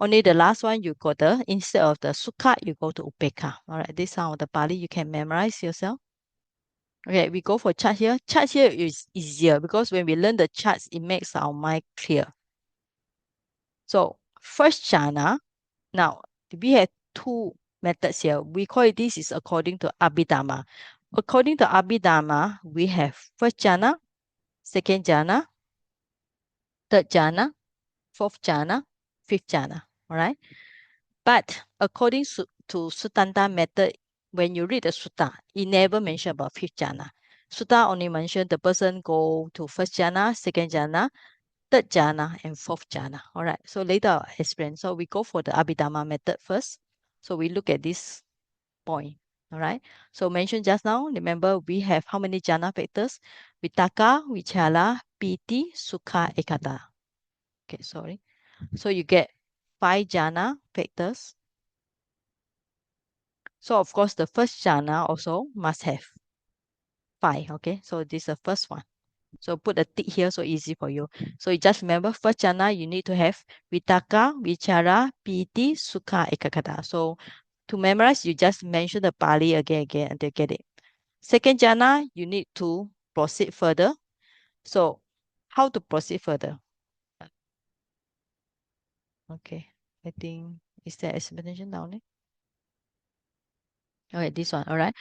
Only the last one you got instead of the sukha, you go to upeka. All right, this sound of the Pali you can memorize yourself. Okay, we go for chart here. Chart here is easier because when we learn the charts, it makes our mind clear. So first jhana, now we have 2 methods here. We call it, this is according to Abhidhamma. According to Abhidhamma, we have first jhana, second jhana, third jhana, fourth jhana, fifth jhana. All right. But according to Sutanta method, when you read the sutta, it never mention about fifth jhana. Sutta only mention the person go to first jhana, second jhana, third jhana, and fourth jhana. All right. So later I'll explain. So we go for the Abhidhamma method first. So we look at this point. All right. So mentioned just now, remember we have how many jhana factors? Vitaka, Vichala, Piti, Sukha, Ekata. Okay, sorry. So you get 5 jhana factors. So of course the first jhana also must have 5. Okay, so this is the first one. So put a tick here so easy for you. So you just remember first jhana you need to have Vitaka, Vichara, Piti, Sukha, Ekakata. So to memorize, you just mention the Pali again until you get it. Second jhana, you need to proceed further. So how to proceed further? Okay, I think, is there explanation down there? Okay, this one, all right.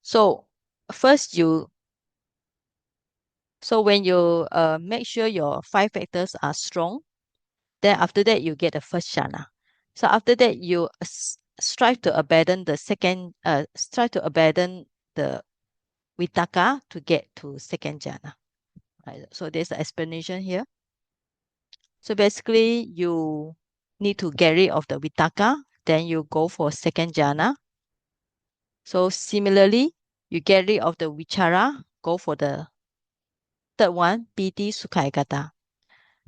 So first so when you make sure your 5 factors are strong, then after that you get the first jhana. So after that you strive to abandon the vitaka to get to second jhana. Right? So there's the explanation here. So basically you need to get rid of the vitaka, then you go for second jhana. So similarly, you get rid of the vichara, go for the third one, piti sukha ekata.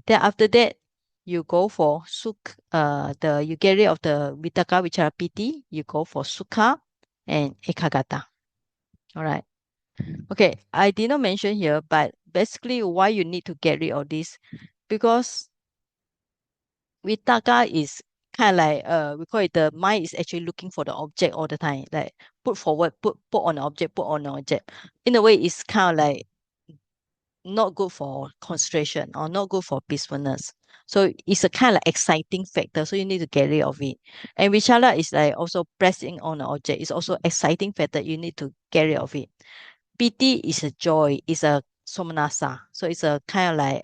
Then after that, you go for you get rid of the vitaka vichara piti, you go for sukha and ekagata. All right. Okay, I did not mention here, but basically why you need to get rid of this, because vitaka is kind of like we call it, the mind is actually looking for the object all the time, like put forward, put on the object, put on the object. In a way, it's kind of like not good for concentration or not good for peacefulness. So it's a kind of exciting factor. So you need to get rid of it. And Vichala is like also pressing on the object. It's also exciting factor. You need to get rid of it. Piti is a joy, is a somanasa. So it's a kind of like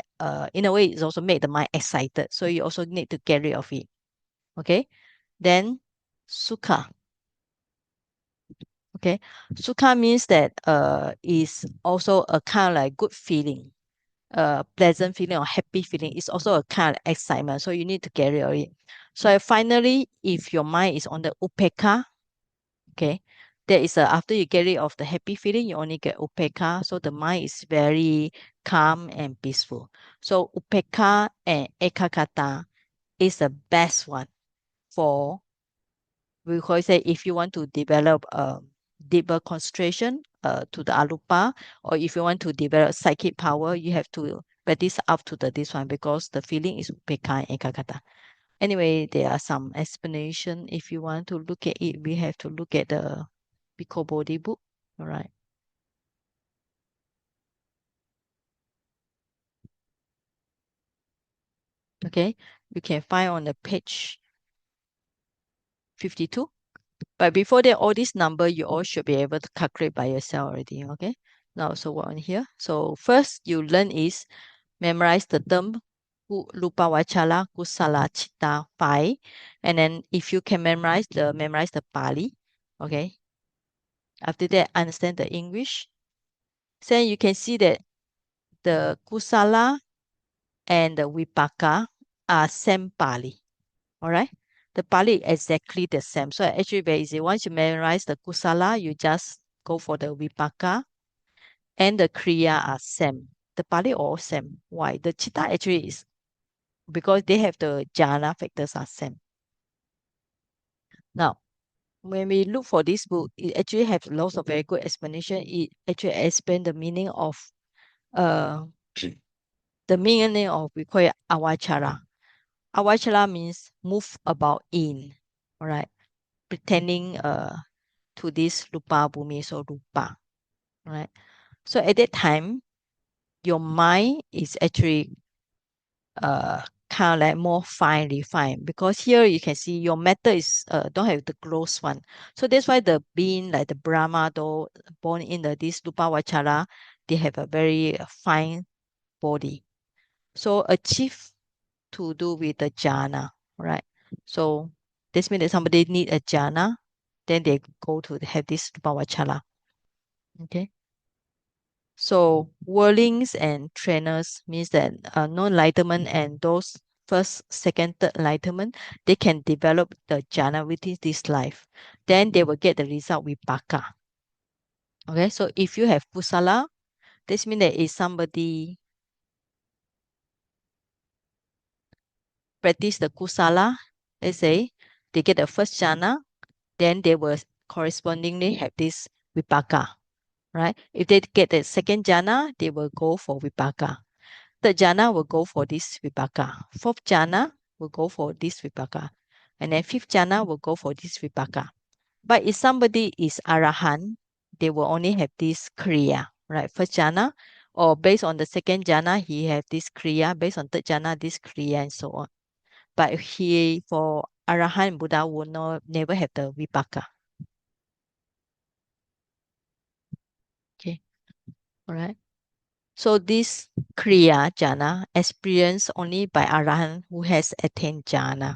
in a way it's also make the mind excited. So you also need to get rid of it. Okay. Then sukha. Okay. Sukha means that is also a kind of like good feeling, pleasant feeling or happy feeling. It's also a kind of excitement. So you need to get rid of it. So finally, if your mind is on the upeka, okay, that is after you get rid of the happy feeling, you only get upeka. So the mind is very calm and peaceful. So upeka and ekakata is the best one for, we call say, if you want to develop deeper concentration to the alupa, or if you want to develop psychic power, you have to practice up to this one, because the feeling is upeka and ekakata. Anyway, there are some explanation. If you want to look at it, we have to look at the Bhikkhu Bodhi book. All right. Okay, you can find on the page 52. But before that, all this number you all should be able to calculate by yourself already. Okay. Now, so what on here? So first you learn is memorize the term lupa vachala kusala citta 5, and then if you can memorize the Pali. Okay. After that, understand the English. Then you can see that the kusala and the vipaka are same Pali. All right. The Pali is exactly the same. So actually very easy. Once you memorize the kusala, you just go for the vipaka, and the kriya are same. The Pali all same. Why? The citta actually is because they have the jhana factors are same. Now, when we look for this book, it actually has lots of very good explanation. It actually explains the meaning of uh we call it avachara. Avachara means move about in. All right. Pretending to this rupa bhumi, so rupa. Right. So at that time, your mind is actually kind of like more fine refined, because here you can see your matter is don't have the gross one. So that's why the being like the Brahma, though born in this rupa vachara, they have a very fine body. So achieve to do with the jhana, right? So this means that somebody need a jhana, then they go to have this Rupavachala. Okay. So whirlings and trainers means that non-enlightenment and those first, second, third enlightenment, they can develop the jhana within this life. Then they will get the result vipaka. Okay, so if you have kusala, this means that is somebody practice the kusala, let's say they get the first jhana, then they will correspondingly have this vipaka, right? If they get the second jhana, they will go for vipaka. Third jhana will go for this vipaka. Fourth jhana will go for this vipaka. And then fifth jhana will go for this vipaka. But if somebody is arahan, they will only have this kriya, right? First jhana, or based on the second jhana, he have this kriya. Based on third jhana, this kriya, and so on. But he, for arahan Buddha, will never have the vipaka. Okay, all right. So this kriya jhana experienced only by arahan who has attained jhana.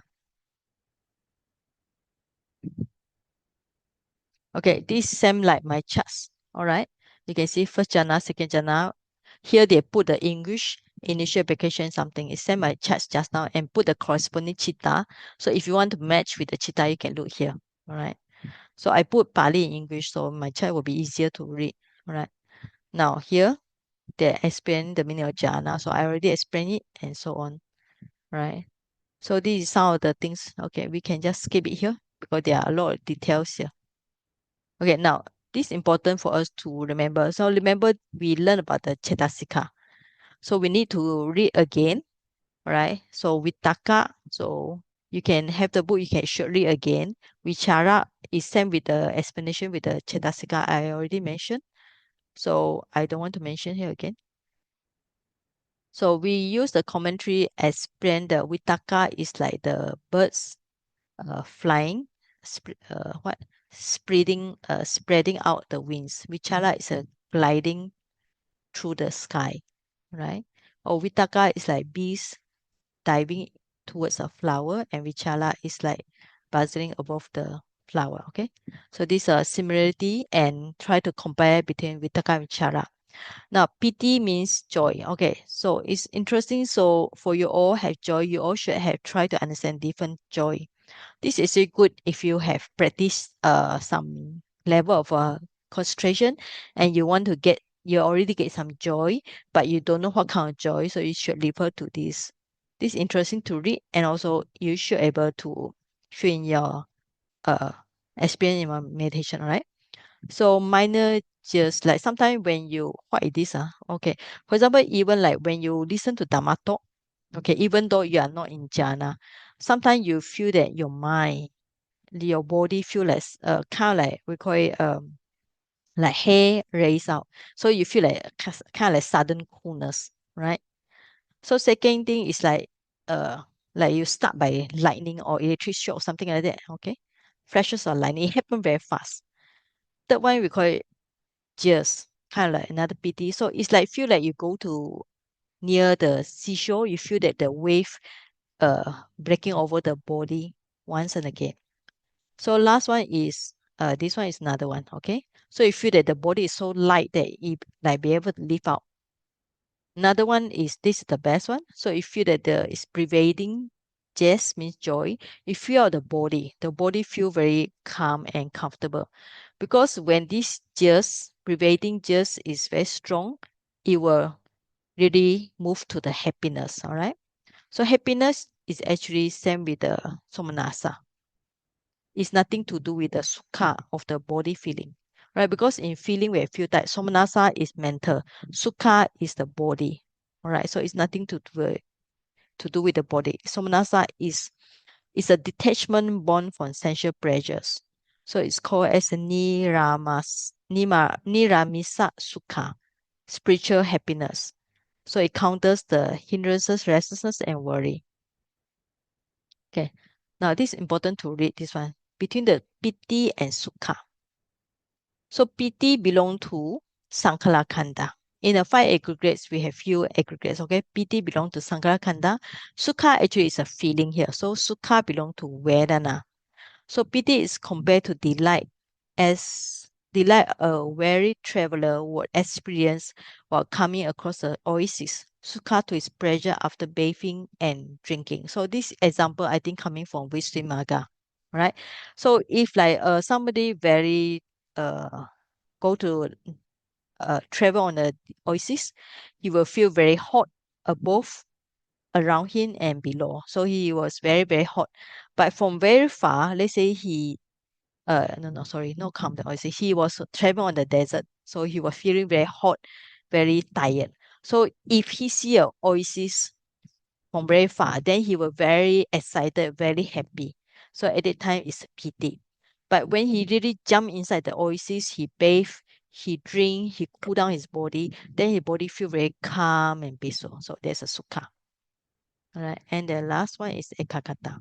Okay, this same like my charts. All right, you can see first jhana, second jhana. Here they put the English initial application something. It's same my charts just now and put the corresponding chitta. So if you want to match with the chitta, you can look here. All right. So I put Pali in English, so my chart will be easier to read. All right. Now here they explain the meaning of jhana. So I already explained it and so on. Right. So this is some of the things. Okay, we can just skip it here because there are a lot of details here. Okay, now this is important for us to remember. So remember we learned about the Cetasika. So we need to read again, right? So Vitaka, so you can have the book, should read again. Vichara is same with the explanation with the Cetasika I already mentioned. So I don't want to mention here again. So we use the commentary explain the Vitaka is like the birds flying, spreading out the wings. Vichara is a gliding through the sky, right? Or Vitaka is like bees diving towards a flower, and Vichala is like buzzing above the flower. Okay, so these are similarity and try to compare between Vitaka and Vichara. Now, piti means joy. Okay, so it's interesting. So for you all have joy, you all should have tried to understand different joy. This is really good if you have practiced some level of concentration and you already get some joy, but you don't know what kind of joy, so you should refer to this. This is interesting to read, and also you should able to show in your uh experience in your meditation, right? So minor just like sometimes when you what is this? Okay. For example, even like when you listen to Dhamma talk, okay, even though you are not in jhana, sometimes you feel that your mind, your body feel like kind of like we call it like hair raise out. So you feel like kind of like sudden coolness, right? So second thing is like you start by lightning or electric shock or something like that. Okay, flashes of lightning, it happen very fast. Third one we call it just kind of like another PT. So it's like feel like you go to near the seashore, you feel that the wave breaking over the body once and again. So last one is this one is another one. Okay, so you feel that the body is so light that it like be able to lift out. Another one is this is the best one. So you feel that the is prevailing jest means joy. You feel out the body feel very calm and comfortable. Because when this just prevailing just is very strong, it will really move to the happiness. All right. So happiness is actually same with the somanasa. It's nothing to do with the sukha of the body feeling, right? Because in feeling we feel that somanasa is mental, sukha is the body, all right? So it's nothing to do with the body. Somanasa is a detachment born from sensual pleasures. So it's called as a niramisa sukha, spiritual happiness. So it counters the hindrances, restlessness, and worry. Okay. Now this is important to read this one between the piti and sukha. So piti belong to Sankhala Khanda. in the 5 aggregates, we have few aggregates, okay? Piti belong to Sankara Khanda. Sukha actually is a feeling here. So Sukha belong to Vedana. So piti is compared to delight, as delight a weary traveler would experience while coming across the oasis. Sukha to is pleasure after bathing and drinking. So this example, I think, coming from Visuddhimagga, right? So if like somebody very go to travel on the oasis, he will feel very hot above, around him and below. So he was very, very hot. But from very far, let's say no, sorry, no calm down. I say he was traveling on the desert, so he was feeling very hot, very tired. So if he see a oasis from very far, then he was very excited, very happy. So at that time, it's pity. But when he really jump inside the oasis, he bathe, he drink, he cool down his body, then his body feel very calm and peaceful. So there's a sukha. All right, and the last one is ekagata.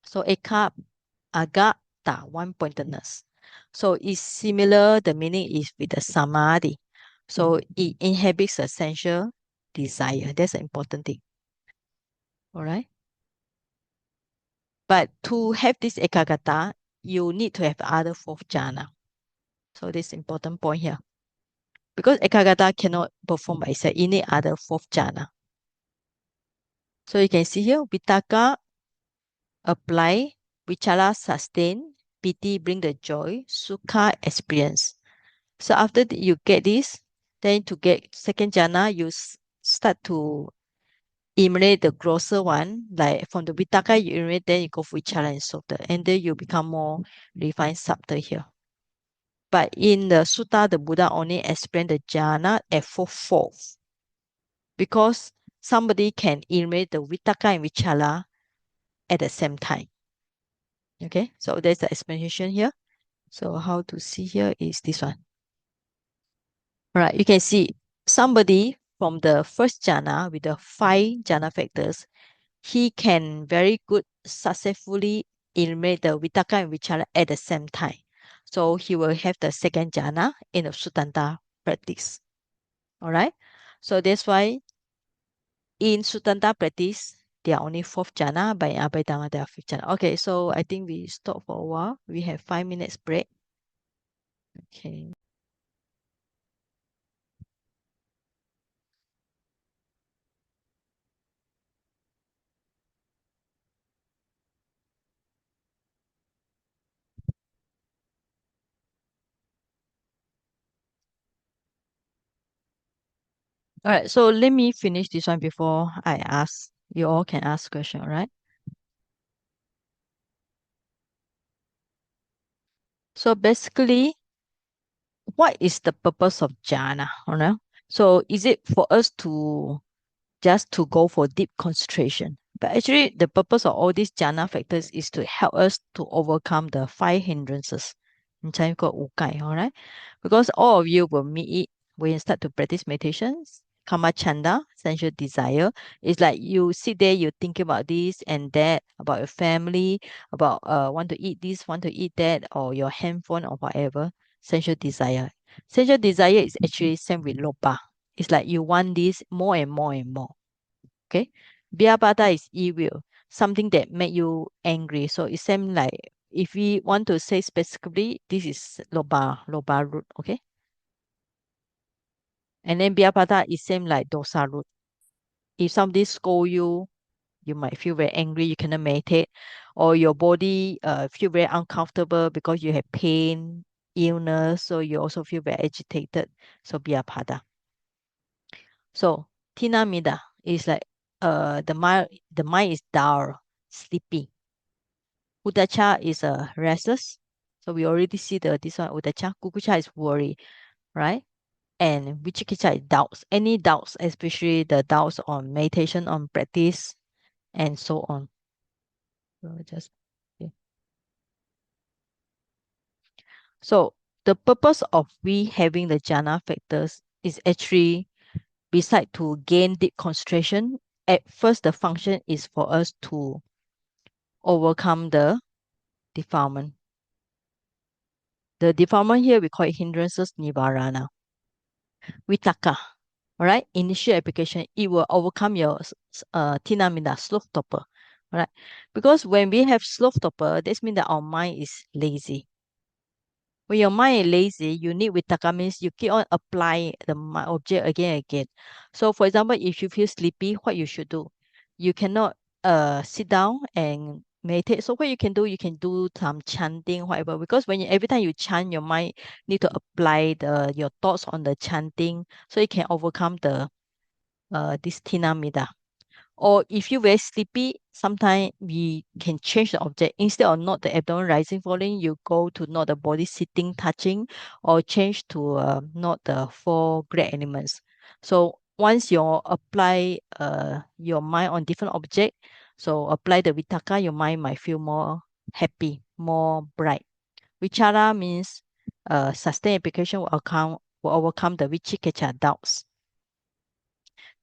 So eka, agata, one-pointedness. So it's similar, the meaning is with the samadhi. So it inhibits the sensual desire. That's an important thing. All right. But to have this ekagata, you need to have the other fourth jhana. So this important point here. Because ekagata cannot perform by itself, you need other fourth jhana. So you can see here, vitaka apply, vichala sustain, piti bring the joy, sukha experience. So after you get this, then to get second jhana, you start to eliminate the grosser one, like from the vitaka you eliminate, then you go for vichala and softer, and then you become more refined, subtle here. But in the sutta, the Buddha only explained the jhana at fourth, because somebody can eliminate the vitaka and vichala at the same time. Okay, so there's the explanation here. So how to see here is this one. All right, you can see somebody from the first jhana with the 5 jhana factors, he can very good successfully eliminate the vitaka and vichala at the same time. So he will have the second jhana in the Sutanta practice. All right, so that's why in Sutanta practice, there are only 4th jhana, but in Abhidhamma, there are 5th jhana. Okay, so I think we stop for a while. We have 5 minutes break. Okay. All right, so let me finish this one before I ask. You all can ask question, all right? So basically, what is the purpose of jhana? You know? So is it for us to just to go for deep concentration? But actually, the purpose of all these jhana factors is to help us to overcome the 5 hindrances. In Chinese called ukai, all right? Because all of you will meet it when you start to practice meditations. Kama chanda, sensual desire. It's like you sit there, you think about this and that, about your family, about want to eat this, want to eat that, or your handphone or whatever. Sensual desire. Sensual desire is actually same with lopa. It's like you want this more and more and more. Okay. Biabada is evil, something that make you angry. So it seems like if we want to say specifically, this is loba root. Okay. And then biabada is same like dosa root. If somebody scold you, you might feel very angry, you cannot meditate, or your body feel very uncomfortable because you have pain, illness, so you also feel very agitated. So biapada. So tinamida is like the mind is dull, sleepy. Udacha is restless. So we already see this one udacha. Kukucha is worry, right? And vichikicha is doubts. Any doubts, especially the doubts on meditation, on practice, and so on. So just okay. So the purpose of we having the jhana factors is actually beside to gain deep concentration. At first, the function is for us to overcome the defilement. The defilement here we call it hindrances nivarana. vitaka. All right, initial application, it will overcome your tinamida, slow stopper. All right, because when we have slow stopper, this means that our mind is lazy. When your mind is lazy, you need vitaka means you keep on applying the object again and again. So for example, if you feel sleepy, what you should do? You cannot sit down and meditate. So what you can do some chanting, whatever. Because when every time you chant, your mind need to apply your thoughts on the chanting, so you can overcome the this tinamida. Or if you're very sleepy, sometimes we can change the object. Instead of not the abdomen rising, falling, you go to not the body sitting, touching, or change to not the four great elements. So once you apply your mind on different object, so apply the vitaka, your mind might feel more happy, more bright. Vichara means sustained application will overcome the vichikecha doubts.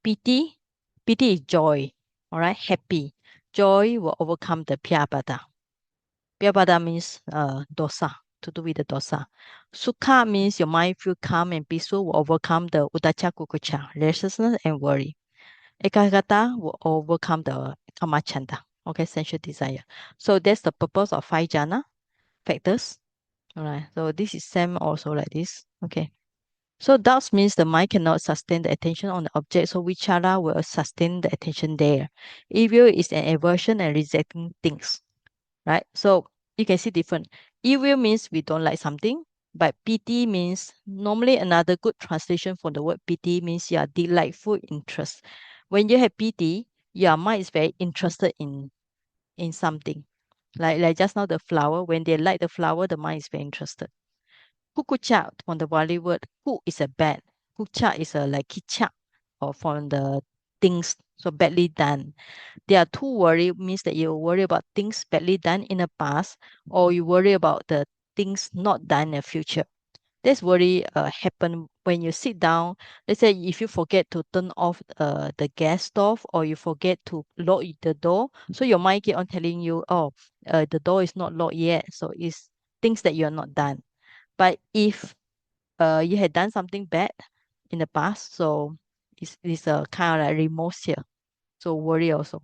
Piti, piti is joy, all right, happy. Joy will overcome the piyabada. Piyabada means dosa, to do with the dosa. Sukha means your mind feel calm and peaceful, will overcome the udacha kukucha, restlessness and worry. Ekagata will overcome the kamachanda, okay, sensual desire. So that's the purpose of 5 jhana factors. All right, so this is same also like this, okay. So doubts means the mind cannot sustain the attention on the object, so vichara will sustain the attention there. Evil is an aversion and rejecting things, right? So you can see different. Evil means we don't like something, but piti means normally another good translation for the word piti means you are delightful interest. When you have piti, your mind is very interested in something. Like just now the flower, when they like the flower, the mind is very interested. Kukucha from the Bali word, ku is a bad. Kucha is a like kicha or from the things, so badly done. There are two worry means that you worry about things badly done in the past, or you worry about the things not done in the future. This worry happen when you sit down. Let's say if you forget to turn off the gas stove, or you forget to lock the door, so your mind keep on telling you, oh, the door is not locked yet. So it's things that you are not done. But if you had done something bad in the past, so it's a kind of like remorse here. So worry also.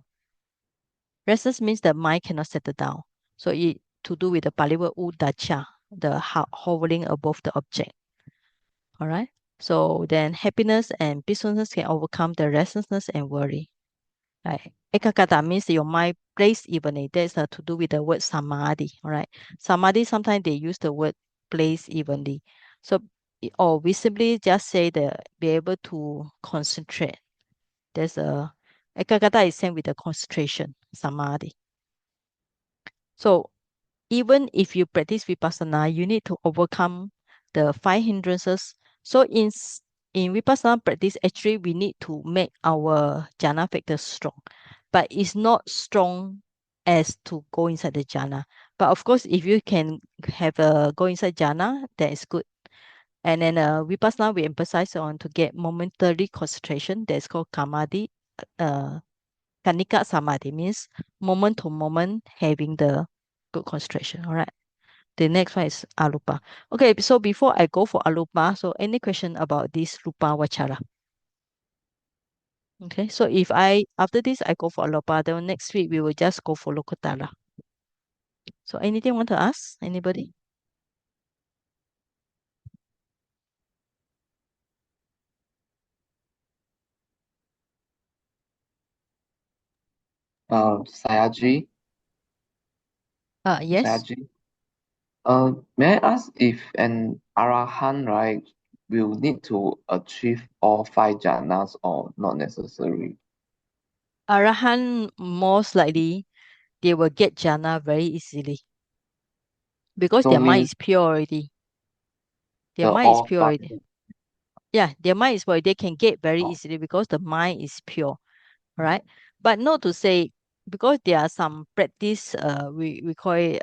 Restless means the mind cannot settle down. So it to do with the Pali word udacha, the hovering above the object. All right. So then happiness and peacefulness can overcome the restlessness and worry. Right. Ekagata means your mind plays evenly. That's to do with the word samadhi. All right. Samadhi, sometimes they use the word plays evenly. So, or we simply just say that be able to concentrate. There's a ekagata is same with the concentration, samadhi. So even if you practice vipassana, you need to overcome the 5 hindrances. So in vipassana practice, actually we need to make our jhana factor strong, but it's not strong as to go inside the jhana. But of course, if you can have a go inside jhana, that is good. And then vipassana, we emphasize on to get momentary concentration. That's called kamadi. Kanika samadhi means moment to moment having the good concentration. All right. The next one is alupa. Okay, so before I go for alupa, so any question about this rupa vachara? Okay, so if after this I go for alupa, then next week we will just go for lokotara. So anything want to ask? Anybody? Sayaji, Yes. Sayaji. May I ask if an Arahant, right, will need to achieve all 5 jhanas or not necessary? Arahant, most likely they will get jhana very easily because So their mind means is pure already. Their the mind is all pure 5. already. Yeah, their mind is pure. They can get very easily because the mind is pure. Right? But not to say because there are some practice we call it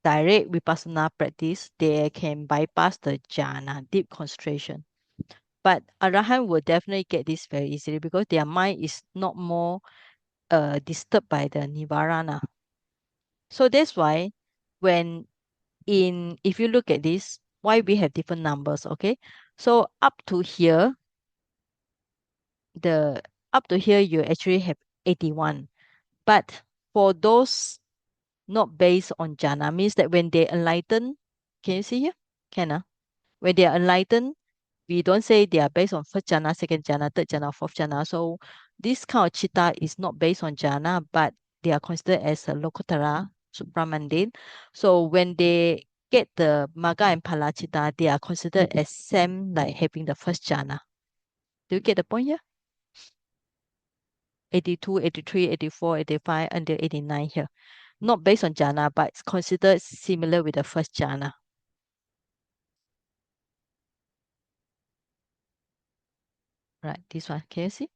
direct vipassana practice, they can bypass the jhana, deep concentration. But Arahant will definitely get this very easily because their mind is not more disturbed by the nivarana. So that's why when if you look at this, why we have different numbers, okay? So up to here, you actually have 81. But for those not based on jhana, means that when they enlighten, can you see here? Can. When they are enlightened, we don't say they are based on first jhana, second jhana, third jhana, fourth jhana. So this kind of citta is not based on jhana, but they are considered as a lokotara, supramundane. So when they get the maga and phala citta, they are considered as same like having the first jhana. Do you get the point here? 82, 83, 84, 85, until 89 here. Not based on jhana, but it's considered similar with the first jhana. Right, this one, can you see?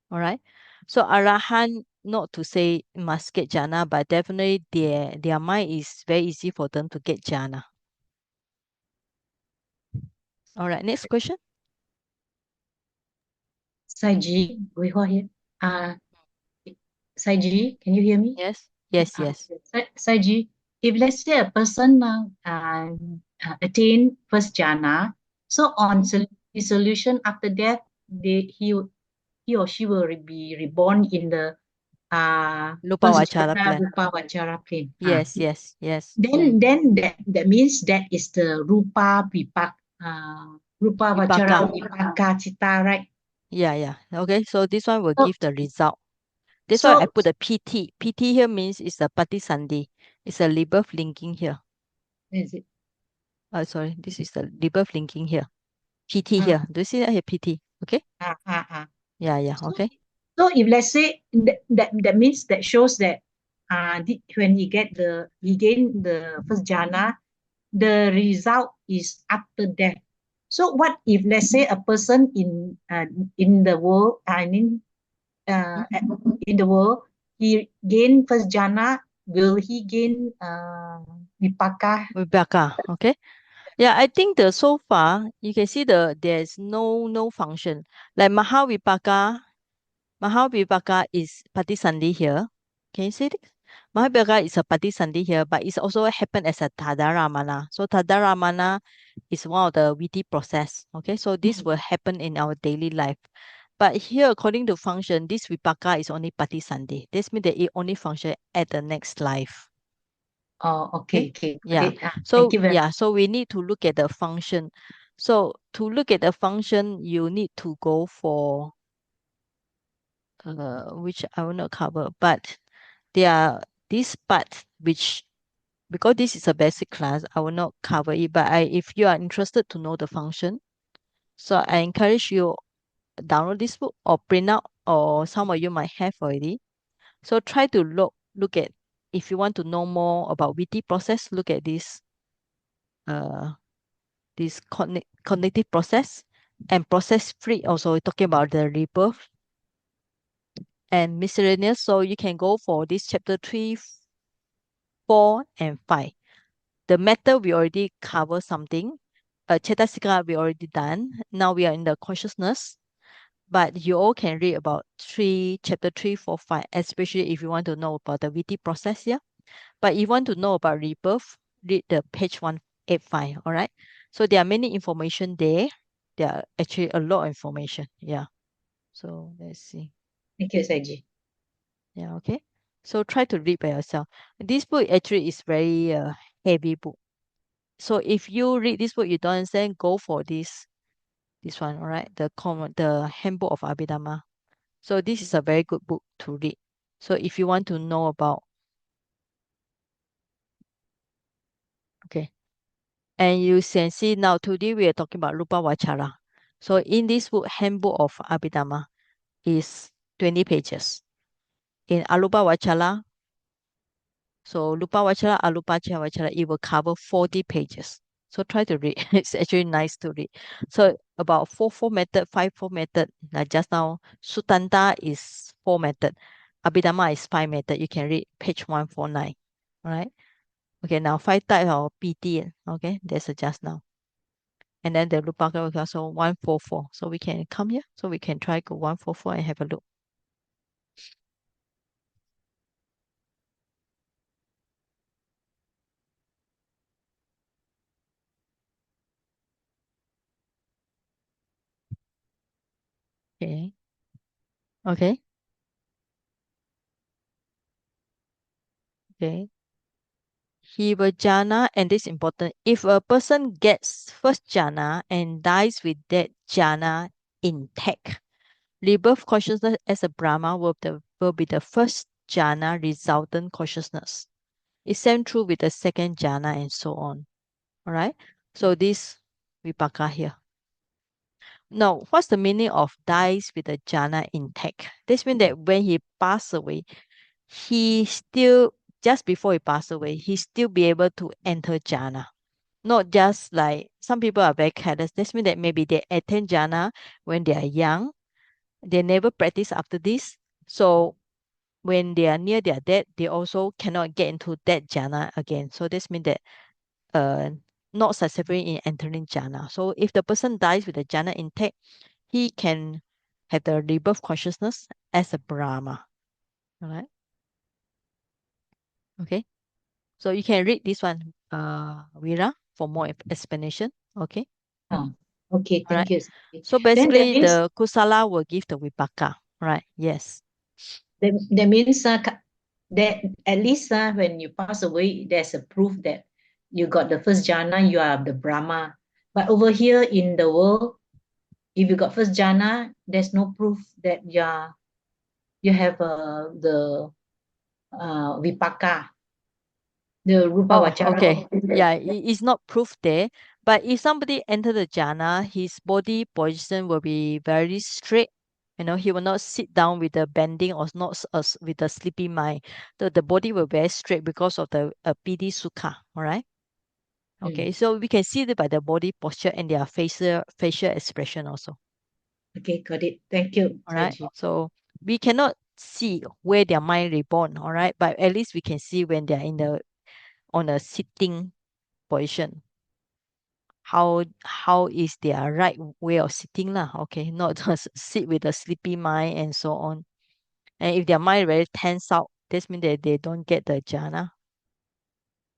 All right. So Arahan, not to say must get jhana, but definitely their mind is very easy for them to get jhana. All right, next question. Saiji, we hold here. Saiji, can you hear me? Yes, yes. Saiji, if let's say a person attain first jhana, so on dissolution after death, he or she will be reborn in the first Lupavachara jhana plan. Rupavachara plane. Yes, yes. Then that means that is the Rupavachara Vipaka Citta, right? Yeah. Okay, so this one will give the result. That's why I So put the PT. PT here means it's a patisandhi. It's a rebirth linking here. is it? Sorry, this is the rebirth linking here. PT here. Do you see that here? PT. Okay. Yeah. Okay. So if let's say that means that shows that when he gain the first jhana, the result is after death. So what if let's say a person in the world, in the world, he gain first jhana, will he gain vipaka? Vipaka. Okay. Yeah, I think so far you can see there's no function. Like Mahavipaka is Patisandhi here. Can you see this? Mahavipaka is a Patisandhi here, but it's also happen as a Tadaramana. So Tadaramana is one of the witty process. Okay, so this will happen in our daily life. But here, according to function, this Vipaka is only Patisandhi. This means that it only function at the next life. Oh, okay. Yeah. Thank you very much. So we need to look at the function. So to look at the function, you need to go for which I will not cover, but there are these parts which because this is a basic class, I will not cover it. But if you are interested to know the function, so I encourage you download this book or print out, or some of you might have already. So try to look at if you want to know more about witty process, look at this cognitive process and process free. Also talking about the rebirth and miscellaneous. So you can go for this chapter 3, 4, and 5. The matter we already cover something. Cetasika we already done. Now we are in the consciousness. But you all can read about chapter 3, 4, 5, especially if you want to know about the witty process here. But if you want to know about rebirth, read the page 185. All right. So there are many information there. There are actually a lot of information. Yeah. So let's see. Thank you, Saiji. Yeah. Okay. So try to read by yourself. This book actually is very heavy book. So if you read this book, you don't understand, go for this one, all right? The handbook of Abhidhamma. So this is a very good book to read. So if you want to know about, okay, and you can see now today we are talking about Rupa Vachara. So in this book, handbook of Abhidhamma is 20 pages. In Arupa Vachara, so Rupa Vachara, Arupa Vachara, it will cover 40 pages. So try to read. It's actually nice to read. So about four method, 4 method. Like just now, Sutanta is 4 method. Abhidhamma is 5 method. You can read page 149. All right. Okay, now 5 types of PT. Okay, there's a just now. And then the Lupaka was also 144. So we can come here. So we can try go 144 and have a look. Okay. Okay. Okay. He will jhana, and this is important. If a person gets first jhana and dies with that jhana intact, rebirth consciousness as a Brahma will be the first jhana resultant consciousness. It's same true with the second jhana and so on. All right. So this vipaka here. Now, what's the meaning of dies with the jhana intact? This means that when he passed away, he still, just before he passed away, he still be able to enter jhana. Not just like some people are very careless. This means that maybe they attain jhana when they are young. They never practice after this. So when they are near their death, they also cannot get into that jhana again. So this means that not successful in entering jhana. So if the person dies with the jhana intact, he can have the rebirth consciousness as a Brahma. All right. Okay. So you can read this one, Vira, for more explanation. Okay. Okay, All right. thank you. So Then that basically, means the kusala will give the vipaka. Right. Yes. that means that at least when you pass away, there's a proof that you got the first jhana, you are the Brahma. But over here in the world, if you got first jhana, there's no proof that you have the vipaka, the rupa Oh, vachara. okay. Yeah, it's not proof there. But if somebody enter the jhana, his body position will be very straight. You know, he will not sit down with the bending or not with the sleepy mind. The body will be very straight because of the PD sukha. All right. Okay. So we can see it by the body posture and their facial expression also. Okay, got it. Thank you, All right. Saji. So we cannot see where their mind reborn. All right. But at least we can see when they are on a sitting position. How is their right way of sitting lah? Okay, not just sit with a sleepy mind and so on. And if their mind very tense out, this means that they don't get the jhana.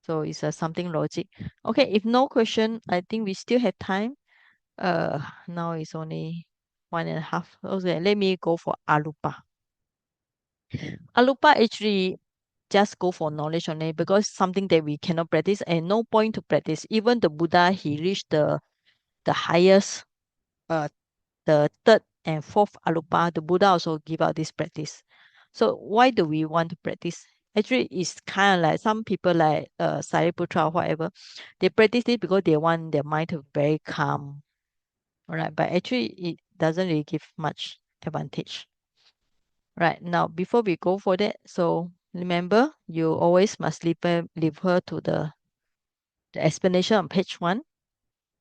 So it's something logic. Okay, if no question, I think we still have time. Now it's only 1.5. Okay, let me go for alupa. Alupa actually just go for knowledge only because something that we cannot practice and no point to practice. Even the Buddha, he reached the highest, the third and fourth alupa, the Buddha also give out this practice. So why do we want to practice? Actually, it's kind of like some people like Sariputra or whatever, they practice it because they want their mind to be very calm. All right, but actually it doesn't really give much advantage. Right now, before we go for that, so remember you always must leave her to the explanation on page 1.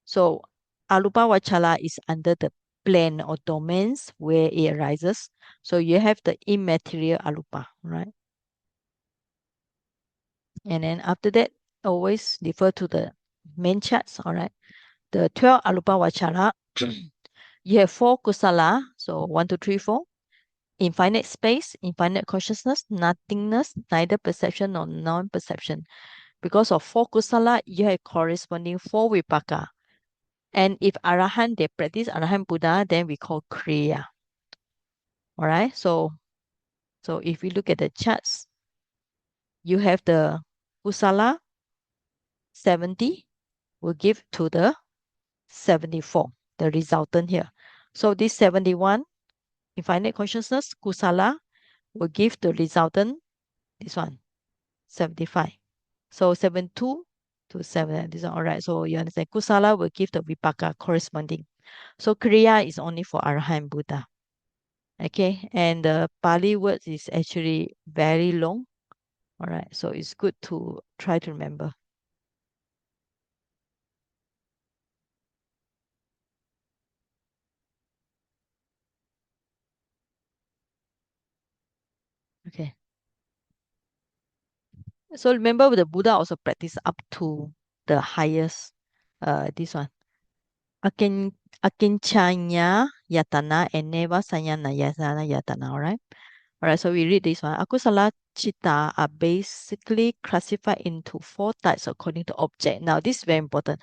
So alupa vachala is under the plane or domains where it arises. So you have the immaterial alupa, right? And then after that, always refer to the main charts, all right? The 12 alupa vachala, you have 4 kusala, so 1, 2, 3, 4. Infinite space, infinite consciousness, nothingness, neither perception nor non-perception. Because of 4 kusala, you have corresponding 4 vipaka. And if Arahant, they practice Arahant Buddha, then we call Kriya. All right. So if we look at the charts, you have the Kusala 70 will give to the 74, the resultant here. So this 71, infinite consciousness, Kusala will give the resultant, this one, 75. So 72 to 7, this one, all right. So you understand, Kusala will give the Vipaka corresponding. So Kriya is only for Arahant Buddha. Okay, and the Pali words is actually very long. All right, so it's good to try to remember. Okay. So remember the Buddha also practiced up to the highest, this one. Akinchanya yatana and neva sanyana yatana, all right? All right, so we read this one. Akusala citta are basically classified into 4 types according to object. Now, this is very important.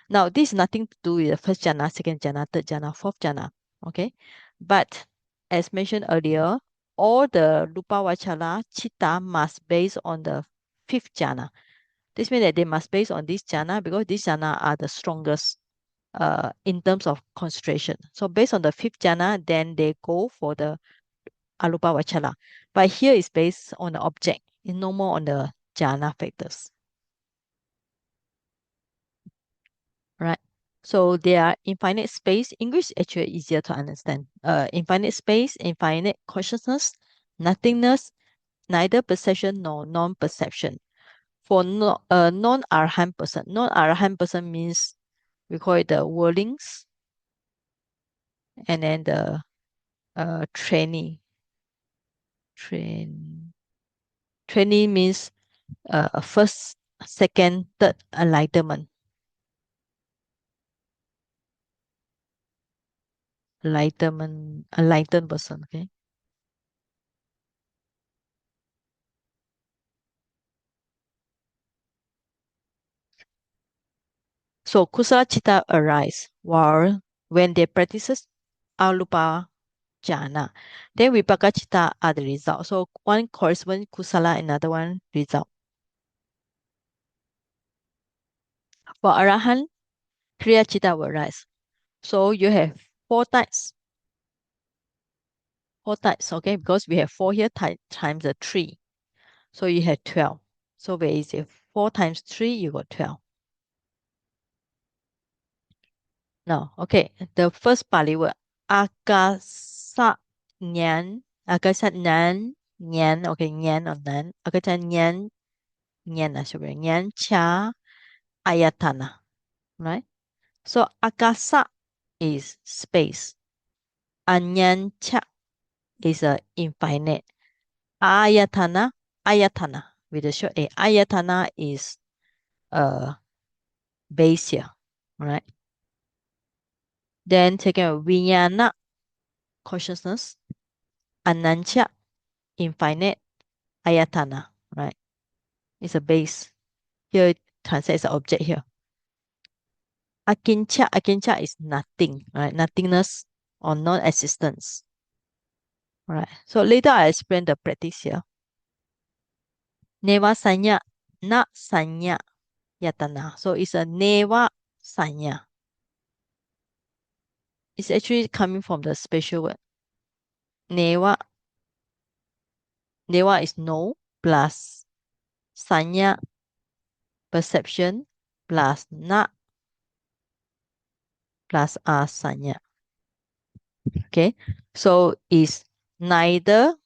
Now, this is nothing to do with the first jhana, second jhana, third jhana, fourth jhana. Okay. But as mentioned earlier, all the Rupa Vachala Citta must base on the fifth jhana. This means that they must base on this jhana because these jhana are the strongest in terms of concentration. So based on the fifth jhana, then they go for the Arupa Vachala. But here is based on the object, it's no more on the jhana factors. Right? So they are infinite space. English actually easier to understand. Infinite space, infinite consciousness, nothingness, neither perception nor non-perception. For non-arahant person, non-arahant person means we call it the worldlings, and then the trainee. Trainee means first, second, third enlightenment. Enlightened person, okay? So kusala chitta arise while when they practices alupa jhana. Then vipaka chitta are the result. So one corresponds kusala, another one result. For arahant, kriya chitta will rise. So you have four types. Four types, okay? Because we have 4 here times the 3. So you have 12. So very easy. 4 times 3, you got 12. Now, okay, the first Pali word, akasa nyan, akasa nan, nyan, okay, nyan or nan, akasa nyan, nyan, sorry, nyan cha ayatana, right? So akasa is space, anyan cha is a infinite, ayatana, ayatana with a short a, ayatana is a base here, right? Then second, vijnana, consciousness, anancha, infinite, ayatana, right? It's a base. Here it translates the object here. Akincha, akincha is nothing, right? Nothingness or non-existence. Right. So later I explain the practice here. Neva sanya, na sanya yatana. So it's a neva sanya. It's actually coming from the special word. Neva, neva is no plus sanya perception plus na plus asanya. Okay, so is neither,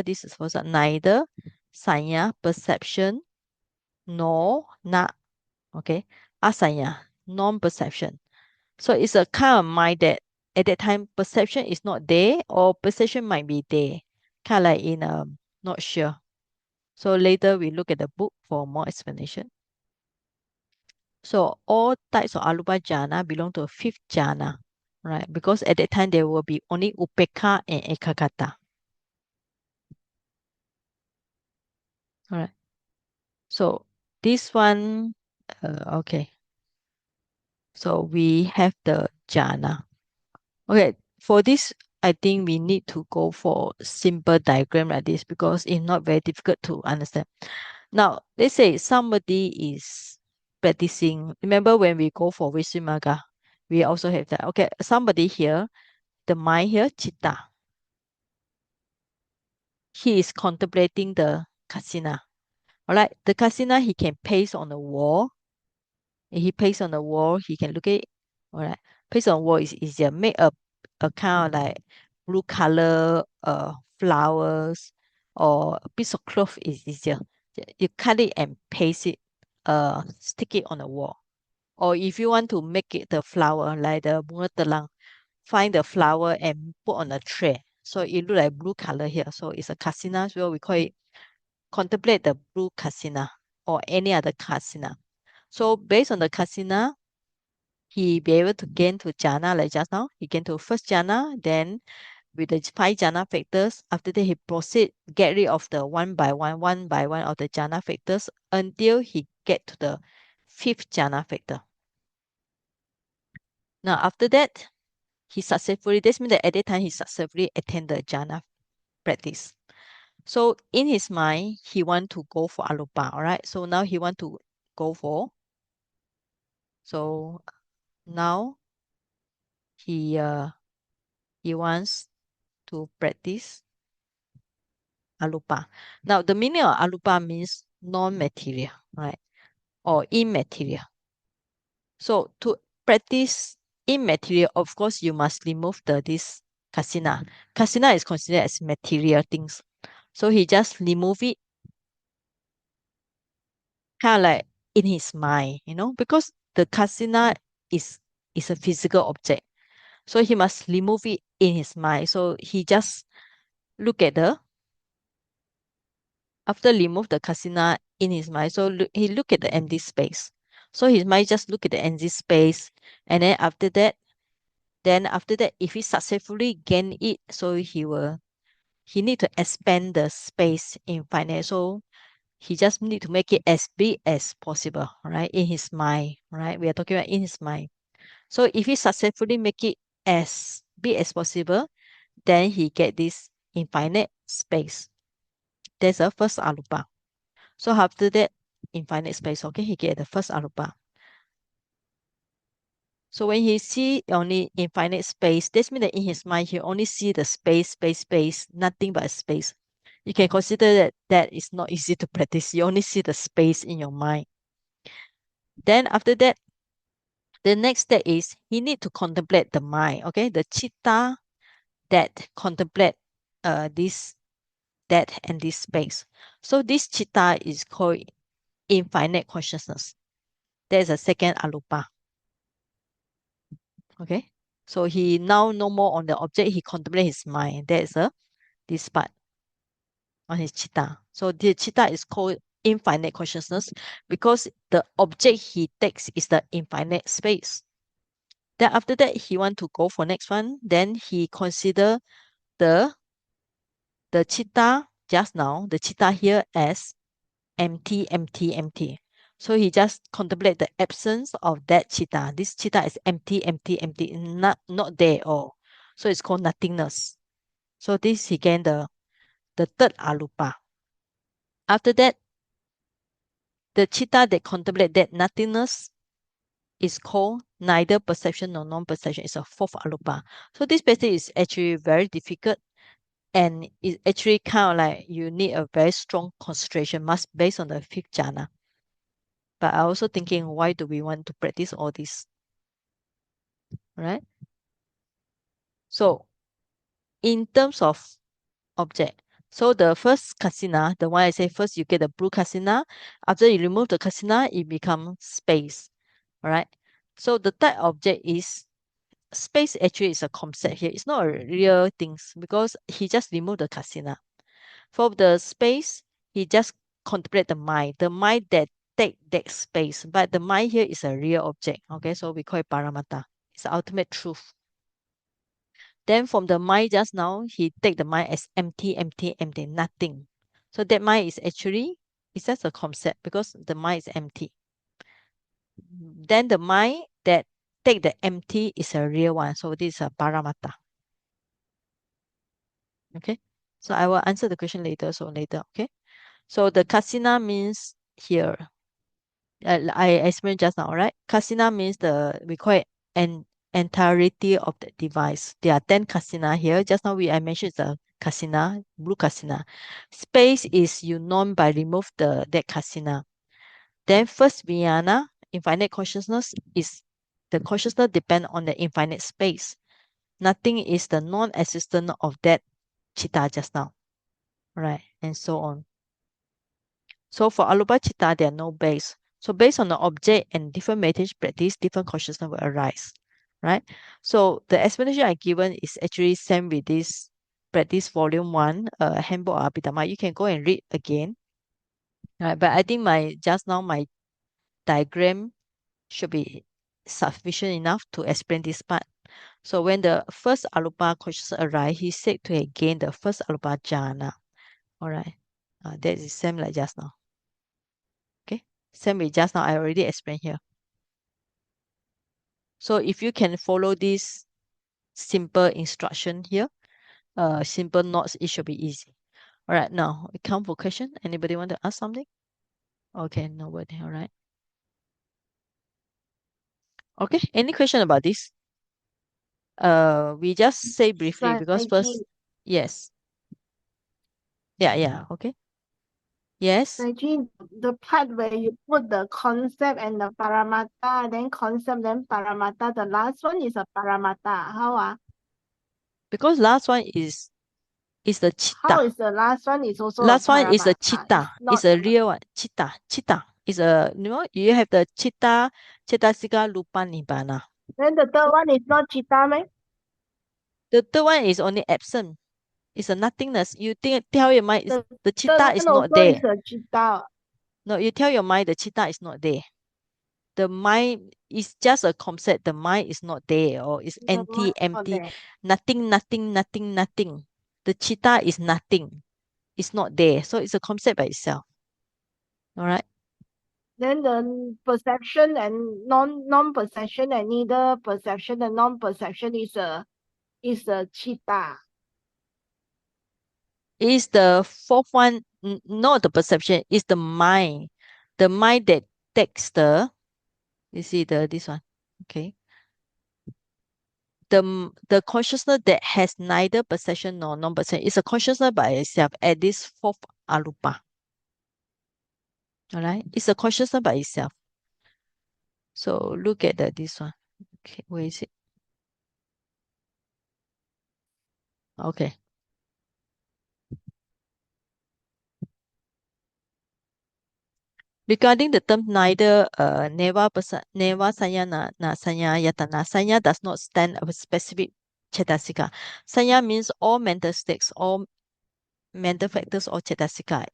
this is for neither sanya perception nor na. Okay, asanya non-perception. So it's a kind of mind that at that time perception is not there or perception might be there. Kind of like in not sure. So later we look at the book for more explanation. So all types of alupa jhana belong to a fifth jhana, right? Because at that time there will be only upekha and ekagata. All right. So this one, okay. So we have the jhana. Okay, for this, I think we need to go for simple diagram like this because it's not very difficult to understand. Now, let's say somebody is practicing. Remember when we go for Visuddhimagga, we also have that. Okay, somebody here, the mind here, Citta. He is contemplating the kasina. All right, the kasina he can paste on the wall. If he paste on the wall, he can look at it. All right, paste on wall is easier. Make a kind of like blue color flowers or a piece of cloth is easier. You cut it and paste it, stick it on the wall. Or if you want to make it the flower like the bunga telang, find the flower and put on a tray. So it look like blue color here. So it's a kasina. So we call it contemplate the blue kasina or any other kasina. So based on the kasina, he be able to gain to jhana like just now. He gain to first jhana, then with the 5 jhana factors, after that he proceed get rid of the one by one of the jhana factors until he get to the 5th jhana factor. Now after that, he successfully, this means that at that time he successfully attended the jhana practice. So in his mind, he want to go for alupa, all right? So now he want to go for, so now he wants to practice alupa. Now the meaning of alupa means non-material, right? Or immaterial. So to practice immaterial, of course, you must remove this kasina. Kasina is considered as material things. So he just remove it kind of like in his mind, because the kasina is a physical object. So he must remove it in his mind. So he just look at after remove the kasina in his mind, so he look at the empty space. So his mind just look at the empty space. And then after that, if he successfully gain it, so he need to expand the space infinite. So he just need to make it as big as possible, right? In his mind, right? We are talking about in his mind. So if he successfully make it as big as possible, then he get this infinite space. That's the first arupa. So after that, infinite space, okay, he get the first arupa. So when he see only infinite space, this means that in his mind, he only see the space, nothing but space. You can consider that is not easy to practice. You only see the space in your mind. Then after that, the next step is he need to contemplate the mind, okay? The citta that contemplate that and this space. So this citta is called infinite consciousness. That is a second arupa. Okay, so he now no more on the object, he contemplate his mind. That is this part on his citta. So the citta is called infinite consciousness because the object he takes is the infinite space. Then after that, he want to go for next one. Then he consider the citta just now, the citta here as empty, empty, empty. So he just contemplate the absence of that citta. This citta is empty, empty, empty, not there at all. So it's called nothingness. So this he gain the third arupa. After that, the citta that contemplate that nothingness is called neither perception nor non-perception. It's a fourth arupa. So this basically is actually very difficult, and it's actually kind of like you need a very strong concentration, must based on the fifth jhana. But I also thinking, why do we want to practice all this? Right? So in terms of object, so the first kasina, the one I say first, you get the blue kasina. After you remove the kasina, it becomes space. All right. So the type object is space. Actually, is a concept here. It's not a real things because he just removed the kasina. For the space, he just contemplate the mind that take that space. But the mind here is a real object. Okay, so we call it paramata. It's the ultimate truth. Then from the mind just now, he take the mind as empty, empty, empty, nothing. So that mind is actually, it's just a concept because the mind is empty. Then the mind that take the empty is a real one. So this is a paramata. Okay. So I will answer the question later. So later, okay. So the kasina means here. I explained just now, right? Kasina means we call it an entirety of the device. There are 10 kasina here. Just now I mentioned the kasina, blue kasina. Space is you known by remove that kasina. Then first vijnana, infinite consciousness, is the consciousness depend on the infinite space. Nothing is the non-existent of that citta just now. Right, and so on. So for arupa citta, there are no base. So based on the object and different meditation practice, different consciousness will arise, right? So the explanation I given is actually same with this practice volume 1, handbook of Abhidhamma. You can go and read again. Right? But I think just now my diagram should be sufficient enough to explain this part. So when the first arupa consciousness arise, he said to gain the first arupa jhana. All right, that is same like just now. Okay, same with just now. I already explained here. So if you can follow this simple instruction here, simple notes, it should be easy. All right, now we come for question. Anybody want to ask something? Okay, nobody. All right. Okay, any question about this? We just say briefly because first, yes. Yeah, okay. Yes. Actually, the part where you put the concept and the paramata, then concept, then paramata, the last one is a paramata. How? Because last one is the How Citta. is the last one is also Last a one is a paramata? Citta. It's It's not a real one. Citta is a, you have the Citta, Cettasika, Lupa, Nibbana. Then the third one is not Citta, meh? The third one is only absent. It's a nothingness. You tell your mind the third Citta is one not also there. is a Citta. No, you tell your mind the Citta is not there. The mind is just a concept. The mind is not there, or it's The mind empty, is not empty. there. Nothing. The Citta is nothing. It's not there. So it's a concept by itself. All right. Then the perception and non-perception and neither perception and non-perception is a Citta. Is the fourth one not the perception, is the mind. The mind that takes you see this one. Okay. The consciousness that has neither perception nor non-perception is a consciousness by itself at this fourth arupa. All right. It's a consciousness by itself. So look at this one. Okay, where is it? Okay. Regarding the term neither neva sanya na sanya yatana, sanya does not stand a specific cetasika. Sanya means all mental states, all mental factors or cetasika.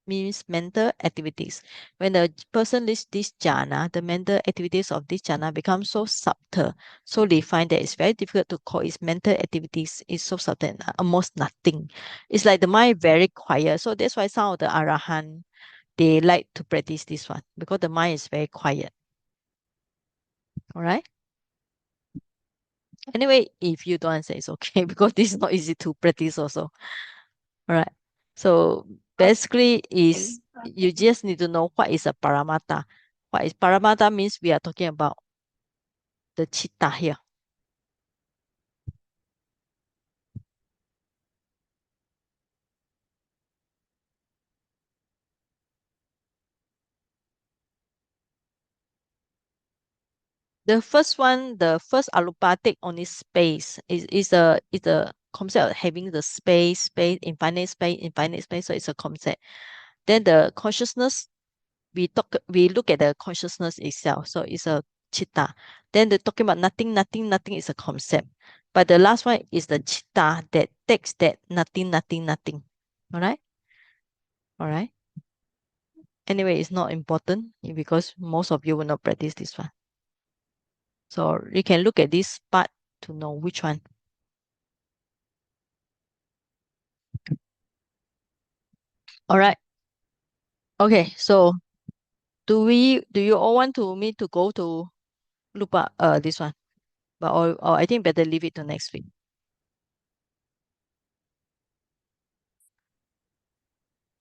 Means mental activities. When the person lists this jhana, the mental activities of this jhana become so subtle, so refined that it's very difficult to call its mental activities. It's so subtle, almost nothing. It's like the mind very quiet. So that's why some of the arahant, they like to practice this one because the mind is very quiet. All right. Anyway, if you don't answer, it's okay because this is not easy to practice also. All right. So basically is you just need to know what is a paramata. What is paramata means we are talking about the citta here. The first one, the first alupatic only space is a concept of having the space, infinite space. So it's a concept. Then the consciousness, we look at the consciousness itself. So it's a citta. Then the talking about nothing is a concept. But the last one is the citta that takes that nothing. All right. All right. Anyway, it's not important because most of you will not practice this one. So you can look at this part to know which one. All right. Okay. So do you all want me to go to Lupa this one? But or I think better leave it to next week.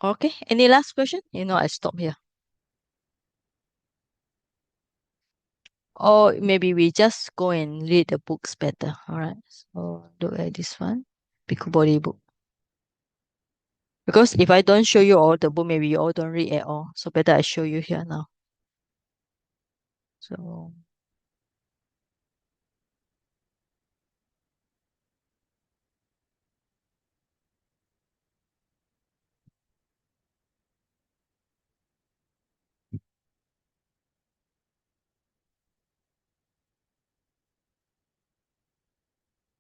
Okay. Any last question? I stop here. Or maybe we just go and read the books better. All right. So look at this one. Bhikkhu Bodhi book. Because if I don't show you all the book, maybe you all don't read at all. So better I show you here now. So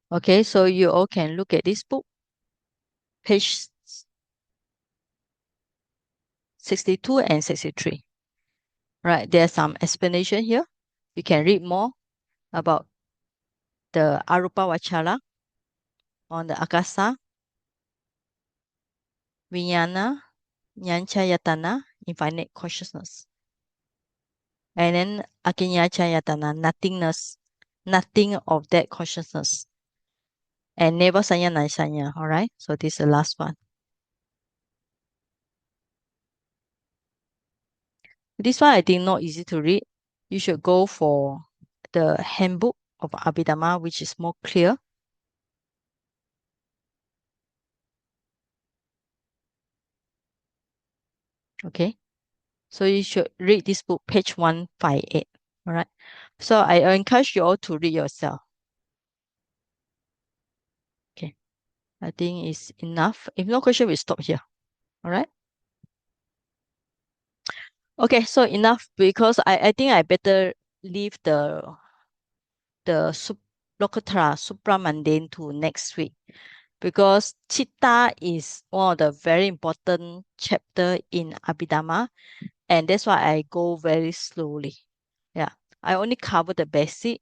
okay, so you all can look at this book, page 62 and 63. Right, there's some explanation here. You can read more about the Arupa Vachala on the Akasa, Vijnana, Nyanchayatana, infinite consciousness. And then Akinyachayatana, nothingness, nothing of that consciousness. and never sanya nai sanya. All right. So this is the last one. This one I think not easy to read. You should go for the handbook of Abhidhamma, which is more clear. Okay. So you should read this book, page 158. All right. So I encourage you all to read yourself. Okay. I think it's enough. If no question, we stop here. All right. Okay, so enough because I think I better leave the Lokuttara supramundane to next week because Citta is one of the very important chapter in Abhidhamma, and that's why I go very slowly. Yeah, I only cover the basic,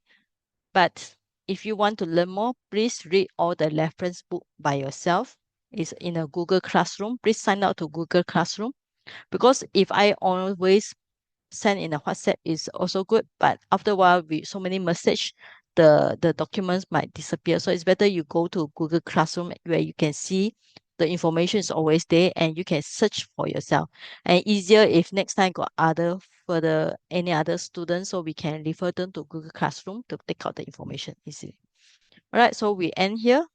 but if you want to learn more, please read all the reference book by yourself. It's in a Google Classroom. Please sign up to Google Classroom because if I always send in a WhatsApp is also good, but after a while with so many message, the documents might disappear. So it's better you go to Google Classroom where you can see the information is always there and you can search for yourself. And easier if next time got other further any other students, so we can refer them to Google Classroom to take out the information easily. All right, so we end here.